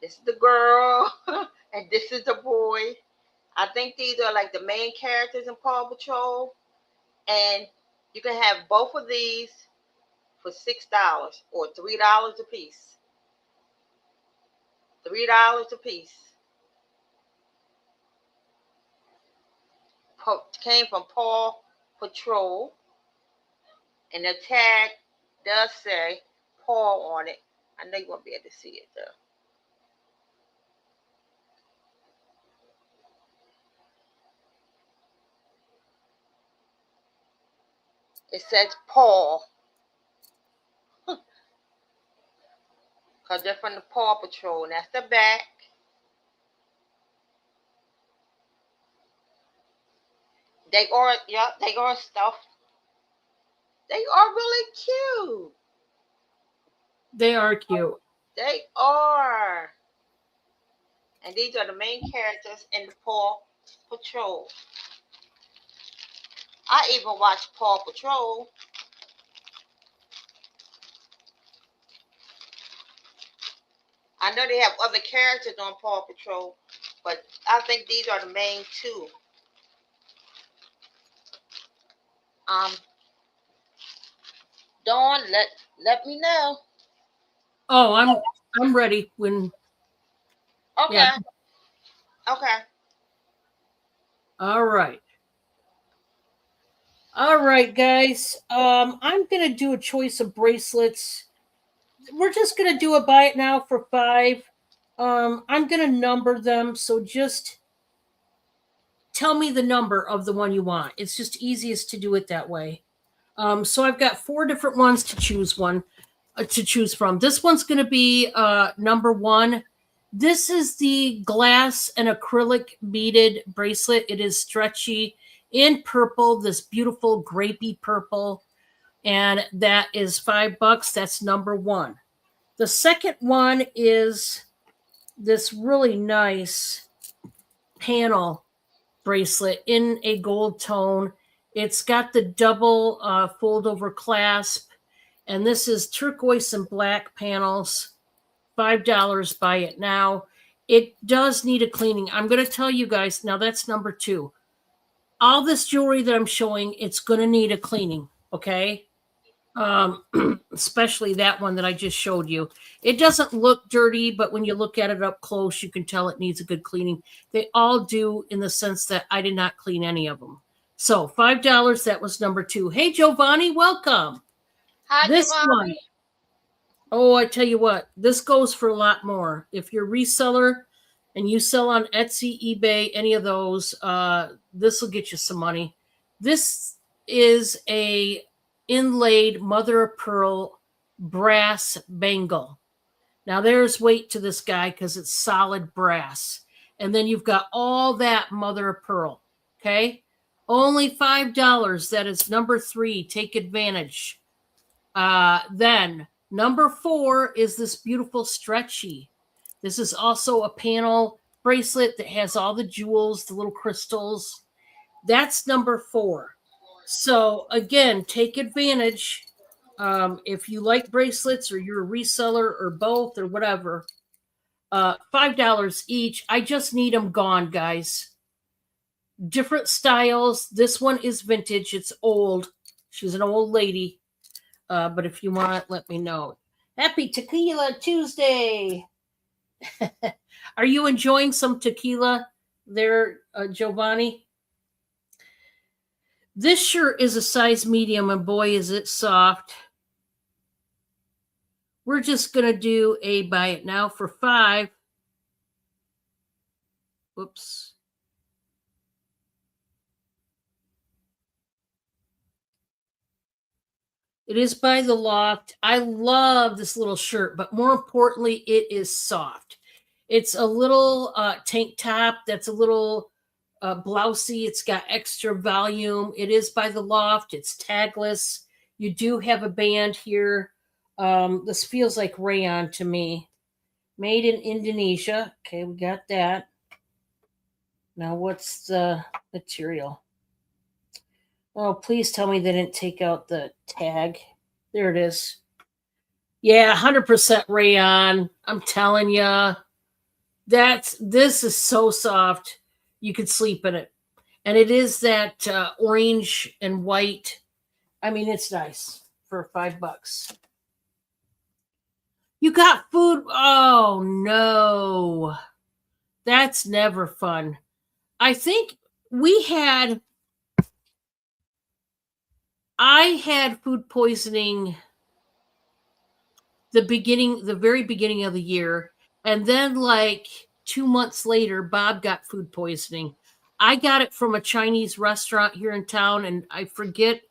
This is the girl, and this is the boy. I think these are like the main characters in Paw Patrol. And you can have both of these for $6 or $3 a piece. $3 a piece. Came from Paw Patrol, and the tag does say Paw on it. I know you won't be able to see it though. It says Paw. Because they're from the Paw Patrol, and that's the back. They are stuffed. They are really cute. They are cute. They are. And these are the main characters in the Paw Patrol. I even watch Paw Patrol. I know they have other characters on Paw Patrol, but I think these are the main two. Dawn, let me know. Oh, I'm ready when. Okay. Yeah. Okay. All right. All right, guys. I'm gonna do a choice of bracelets. We're just gonna do a buy it now for $5. I'm gonna number them, so just tell me the number of the one you want. It's just easiest to do it that way. So I've got 4 different ones to choose from. This one's going to be number 1. This is the glass and acrylic beaded bracelet. It is stretchy in purple, this beautiful grapey purple, and that is $5. That's number 1. The second one is this really nice panel bracelet in a gold tone. It's got the double fold over clasp, and this is turquoise and black panels. $5. Buy it now. It does need a cleaning. I'm going to tell you guys now. That's number 2. All this jewelry that I'm showing, it's going to need a cleaning. Okay, especially that one that I just showed you. It doesn't look dirty, but when you look at it up close, you can tell it needs a good cleaning. They all do, in the sense that I did not clean any of them. So $5, that was number 2. Hey, Giovanni, welcome. Hi, this Giovanni. One. Oh, I tell you what, this goes for a lot more. If you're a reseller and you sell on Etsy, eBay, any of those, this will get you some money. This is a inlaid mother of pearl brass bangle. Now there's weight to this guy because it's solid brass. And then you've got all that mother of pearl. Okay. Only $5. That is number 3. Take advantage. Then number 4 is this beautiful stretchy. This is also a panel bracelet that has all the jewels, the little crystals. That's number 4. So again, take advantage. If you like bracelets or you're a reseller or both or whatever, $5 each. I just need them gone, guys. Different styles. This one is vintage. It's old. She's an old lady. But if you want, let me know. Happy Tequila Tuesday. Are you enjoying some tequila there, Giovanni? This shirt is a size medium, and boy, is it soft. We're just going to do a buy it now for $5. Whoops. It is by The Loft. I love this little shirt, but more importantly, it is soft. It's a little tank top that's a little blousey. It's got extra volume. It is by The Loft. It's tagless. You do have a band here. This feels like rayon to me. Made in Indonesia. Okay, we got that. Now, what's the material? Oh, please tell me they didn't take out the tag. There it is. Yeah, 100% rayon. I'm telling you. This is so soft. You could sleep in it. And it is that orange and white. I mean, it's nice. for $5. You got food. Oh no. That's never fun. I think I had food poisoning the very beginning of the year, and then like 2 months later, Bob got food poisoning. I got it from a Chinese restaurant here in town, and I forget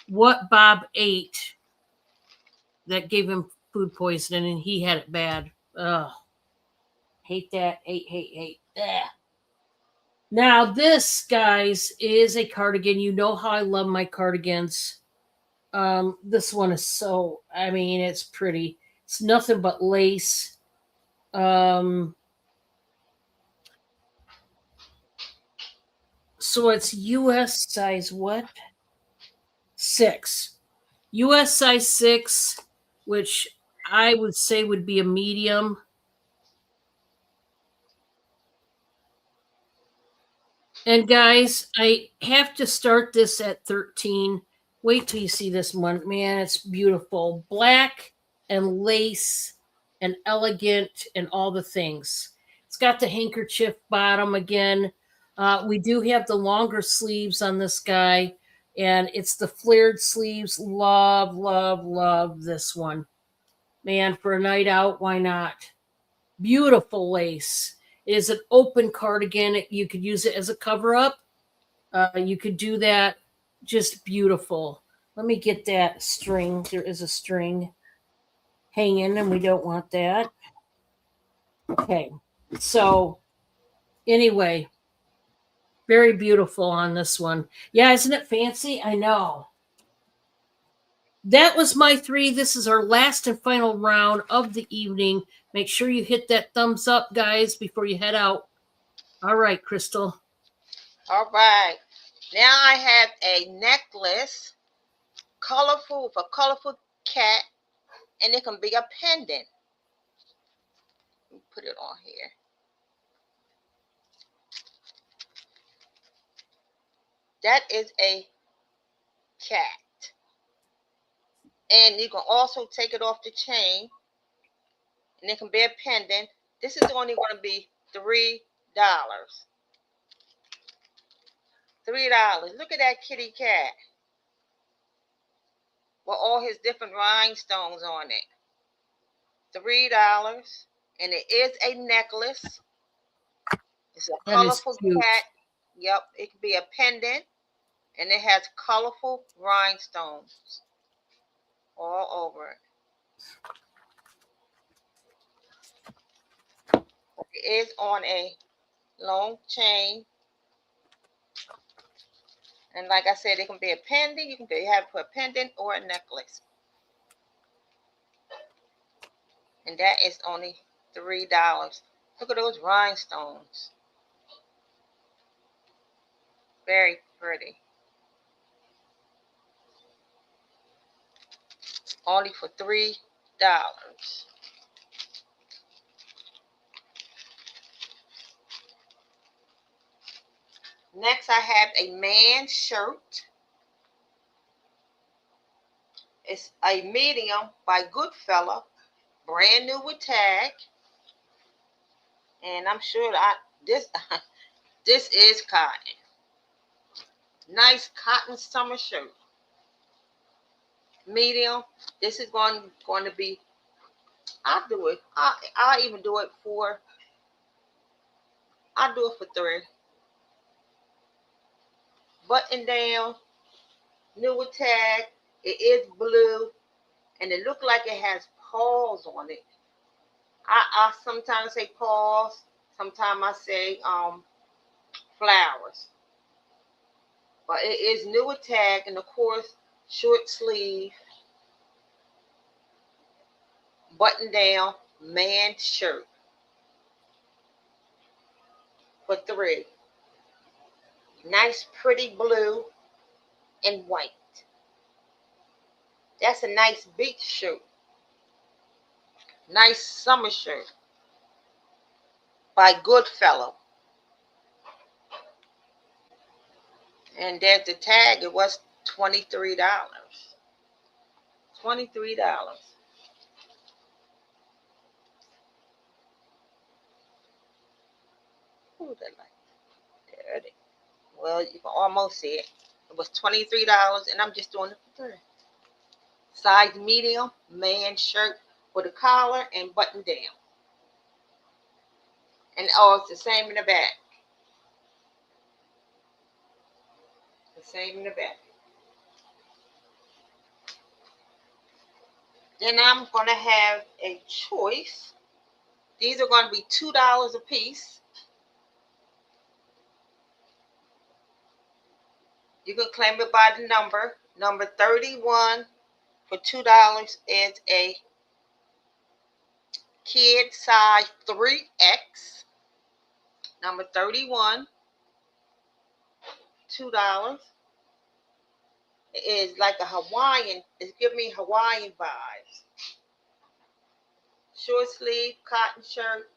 what Bob ate that gave him food poisoning, and he had it bad. Ugh. Hate that. Hate. Ugh. Now, this, guys, is a cardigan. You know how I love my cardigans. This one is it's pretty. It's nothing but lace. So it's US size what? 6. US size 6, which I would say would be a medium. And guys, I have to start this at 13. Wait till you see this one. Man, it's beautiful. Black and lace and elegant and all the things. It's got the handkerchief bottom again. We do have the longer sleeves on this guy, and it's the flared sleeves. Love this one. Man, for a night out, why not? Beautiful lace. It is an open cardigan. You could use it as a cover up. You could do that. Just beautiful. Let me get that string. There is a string hanging, and we don't want that. Okay. So, anyway, very beautiful on this one. Yeah, isn't it fancy? I know. That was my 3. This is our last and final round of the evening. Make sure you hit that thumbs up, guys, before you head out. All right, Crystal. All right. Now I have a necklace, colorful, with a colorful cat, and it can be a pendant. Let me put it on here. That is a cat. And you can also take it off the chain, and it can be a pendant. This is only going to be $3. $3. Look at that kitty cat with all his different rhinestones on it. $3. And it is a necklace. It's a colorful cat. Yep, it can be a pendant. And it has colorful rhinestones all over it. It is on a long chain. And like I said, it can be a pendant. You can have it for a pendant or a necklace. And that is only $3. Look at those rhinestones. Very pretty. Only for $3. Next, I have a man's shirt. It's a medium by Goodfella, brand new with tag. And I'm sure this is cotton. Nice cotton summer shirt. Medium. This is going to be, I'll do it. I'll even do it for, I'll do it for $3. Button down, new with tag. It is blue, and it looks like it has paws on it. I sometimes say paws, sometimes I say flowers. But it is new with tag, and of course, short sleeve, button down, man shirt for $3. Nice, pretty blue and white. That's a nice beach shirt. Nice summer shirt by Goodfellow. And there's the tag. It was $23. $23. Ooh, that light dirty. Well, you can almost see it. It was $23, and I'm just doing it for 30. Size medium, man shirt with a collar and button down. And oh, it's the same in the back. The same in the back. Then I'm going to have a choice. These are going to be $2 a piece. You can claim it by the number. Number 31 for $2 is a kid size 3X. Number 31, $2. It is like a Hawaiian. It's giving me Hawaiian vibes. Short sleeve, cotton shirt,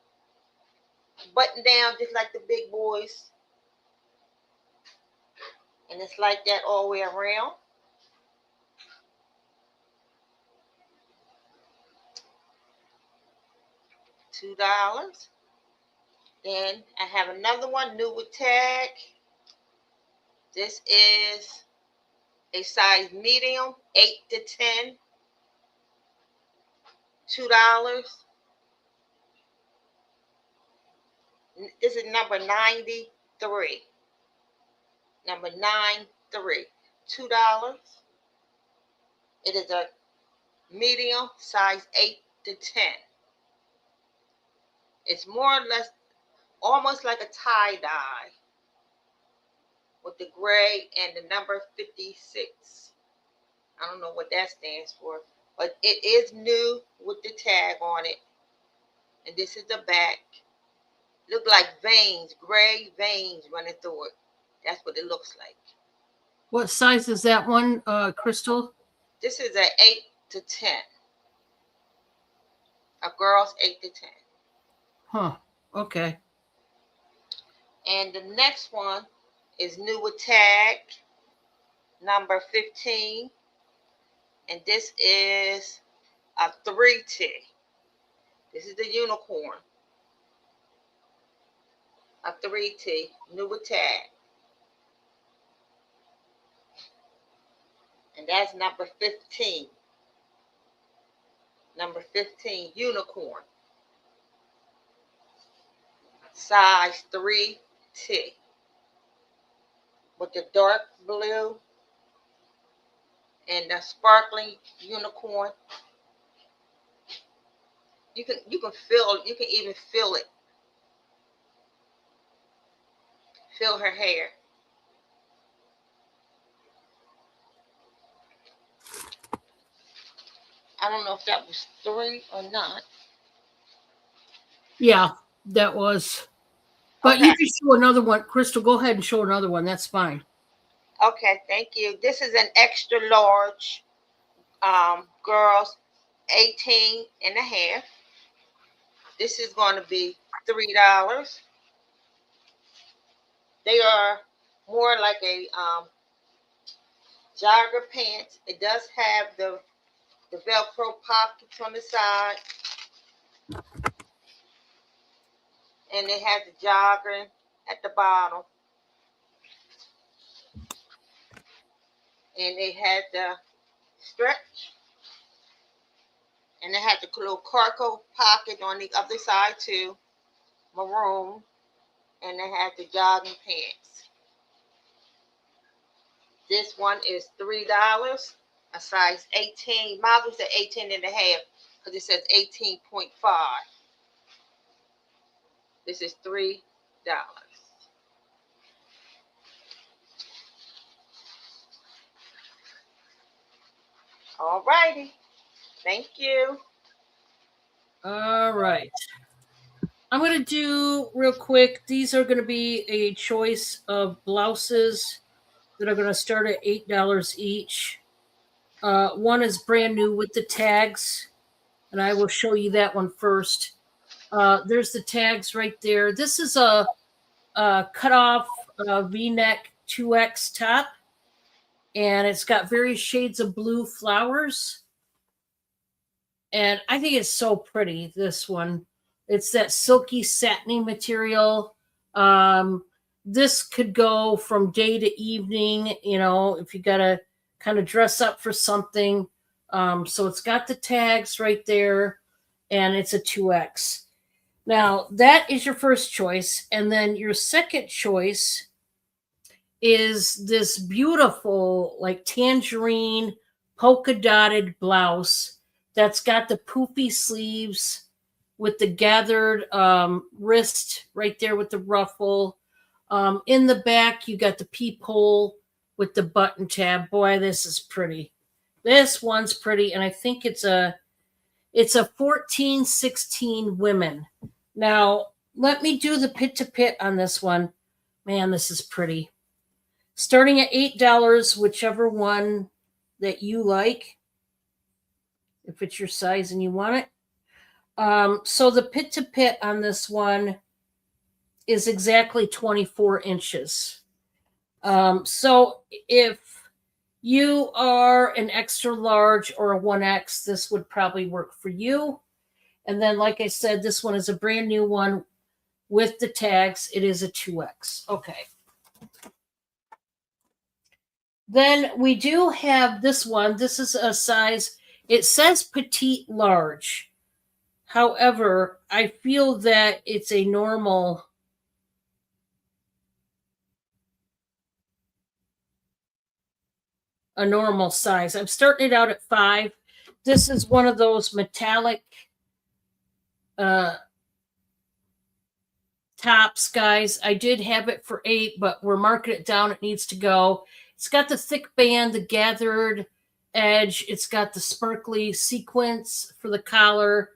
button down just like the big boys. And it's like that all the way around. $2. Then I have another one, new with tag. This is a size medium, 8 to 10. $2. This is number 93. Number 93. $2. It is a medium, size 8 to 10. It's more or less almost like a tie-dye with the gray and the number 56. I don't know what that stands for, but it is new with the tag on it. And this is the back. Look like veins, gray veins running through it. That's what it looks like. What size is that one, Crystal? This is an 8 to 10. A girl's 8 to 10. Huh. Okay. And the next one is new with tag, number 15. And this is a 3T. This is the unicorn. A 3T, new with tag. And that's number 15. Number 15, unicorn. Size 3T. With the dark blue and the sparkling unicorn. You can even feel it. Feel her hair. I don't know if that was 3 or not. Yeah, that was. But okay. You can show another one. Crystal, go ahead and show another one. That's fine. Okay, thank you. This is an extra large, girls, 18 and a half. This is going to be $3. They are more like a jogger pants. It does have the Velcro pockets on the side. And it has the jogger at the bottom. And it has the stretch. And it has the little cargo pocket on the other side too. Maroon. And it has the jogging pants. This one is $3. A size 18. Mine was at 18 and a half because it says 18.5. This is $3. All righty. Thank you. All right. I'm going to do real quick. These are going to be a choice of blouses that are going to start at $8 each. One is brand new with the tags, and I will show you that one first. There's the tags right there. This is a cut-off V-neck 2X top, and it's got various shades of blue flowers. And I think it's so pretty, this one. It's that silky satiny material. Um, this could go from day to evening, if you got to kind of dress up for something. So it's got the tags right there, and it's a 2X. Now, that is your first choice. And then your second choice is this beautiful, like tangerine polka dotted blouse that's got the poofy sleeves with the gathered wrist right there with the ruffle. In the back, you got the peephole with the button tab. Boy, this is pretty. This one's pretty, and I think it's a 14-16 women. Now, let me do the pit to pit on this one. Man, this is pretty. Starting at $8, whichever one that you like, if it's your size and you want it. So the pit to pit on this one is exactly 24 inches. So if you are an extra large or a 1X, this would probably work for you. And then, like I said, this one is a brand new one with the tags. It is a 2X. Okay. Then we do have this one. This is a size, it says petite large. However, I feel that it's a normal size. I'm starting it out at 5. This is one of those metallic tops, guys. I did have it for 8, but we're marking it down. It needs to go. It's got the thick band, the gathered edge. It's got the sparkly sequins for the collar,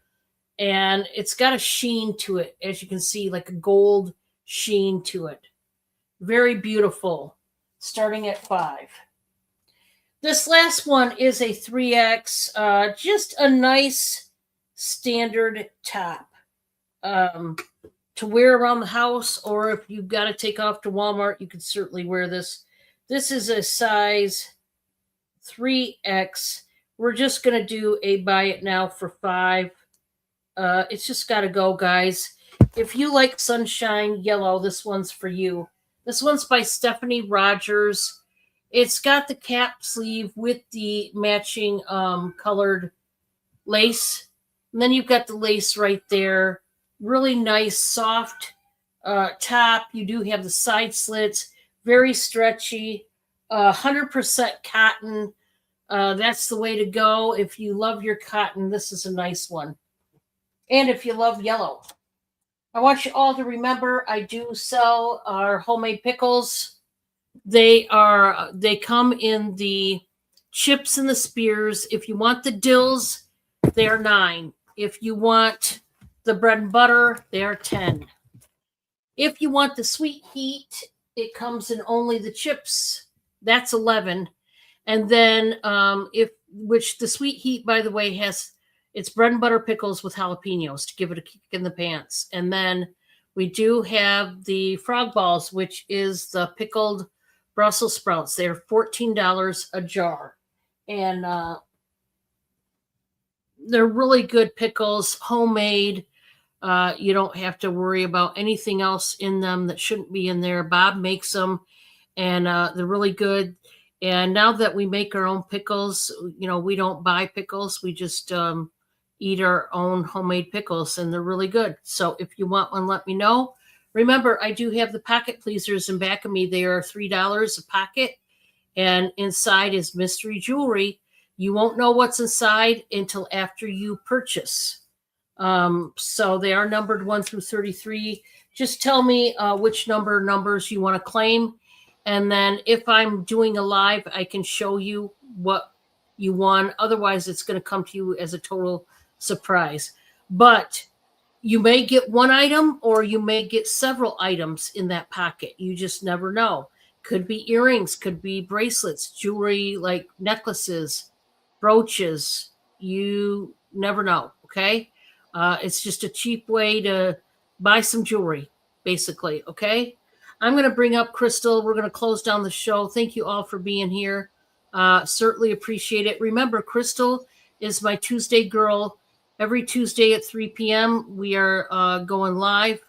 and it's got a sheen to it, as you can see, like a gold sheen to it. Very beautiful. Starting at 5. This last one is a 3X, just a nice standard top to wear around the house, or if you've got to take off to Walmart, you can certainly wear this. This is a size 3X. We're just going to do a buy it now for 5. It's just got to go, guys. If you like sunshine yellow, this one's for you. This one's by Stephanie Rogers. It's got the cap sleeve with the matching colored lace. And then you've got the lace right there. Really nice, soft top. You do have the side slits. Very stretchy. 100% cotton. That's the way to go. If you love your cotton, this is a nice one. And if you love yellow. I want you all to remember I do sell our homemade pickles. They come in the chips and the spears. If you want the dills, they are 9. If you want the bread and butter, they are 10. If you want the sweet heat, it comes in only the chips. That's 11. And then which the sweet heat, by the way, it's bread and butter pickles with jalapenos to give it a kick in the pants. And then we do have the frog balls, which is the pickled Brussels sprouts. They're $14 a jar. And they're really good pickles, homemade. You don't have to worry about anything else in them that shouldn't be in there. Bob makes them, and they're really good. And now that we make our own pickles, we don't buy pickles. We just eat our own homemade pickles, and they're really good. So if you want one, let me know. Remember, I do have the pocket pleasers in back of me. They are $3 a pocket, and inside is mystery jewelry. You won't know what's inside until after you purchase. So they are numbered 1 through 33. Just tell me which numbers you want to claim. And then if I'm doing a live, I can show you what you won. Otherwise, it's going to come to you as a total surprise. But you may get one item or you may get several items in that pocket. You just never know. Could be earrings, could be bracelets, jewelry like necklaces, brooches. You never know, okay? It's just a cheap way to buy some jewelry, basically, okay? I'm going to bring up Crystal. We're going to close down the show. Thank you all for being here. Certainly appreciate it. Remember, Crystal is my Tuesday girl. every Tuesday at 3 p.m. We are going live.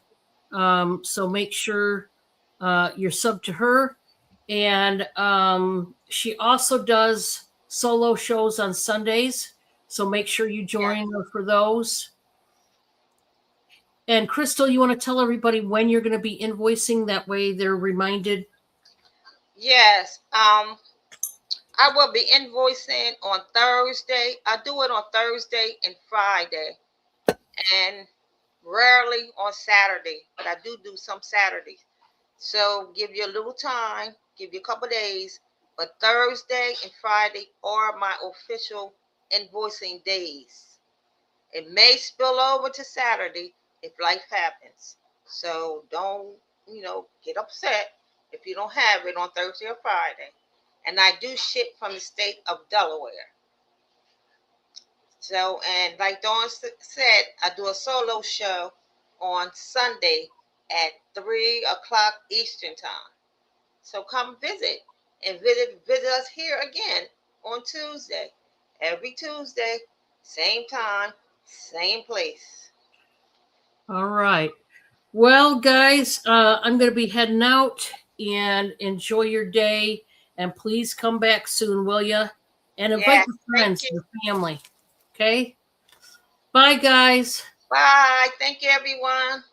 So make sure you're sub to her. And she also does solo shows on Sundays. So make sure you join her for those. And Crystal, you want to tell everybody when you're going to be invoicing? That way they're reminded. Yes. I will be invoicing on Thursday. I do it on Thursday and Friday, and rarely on Saturday, but I do some Saturdays. So give you a little time, give you a couple days, but Thursday and Friday are my official invoicing days. It may spill over to Saturday if life happens. So don't, get upset if you don't have it on Thursday or Friday. And I do ship from the state of Delaware. So, and like Dawn said, I do a solo show on Sunday at 3 o'clock Eastern time. So come visit and visit us here again on Tuesday. Every Tuesday, same time, same place. All right. Well, guys, I'm going to be heading out, and enjoy your day. And please come back soon, will you? And invite your friends, your family. Okay? Bye, guys. Bye. Thank you, everyone.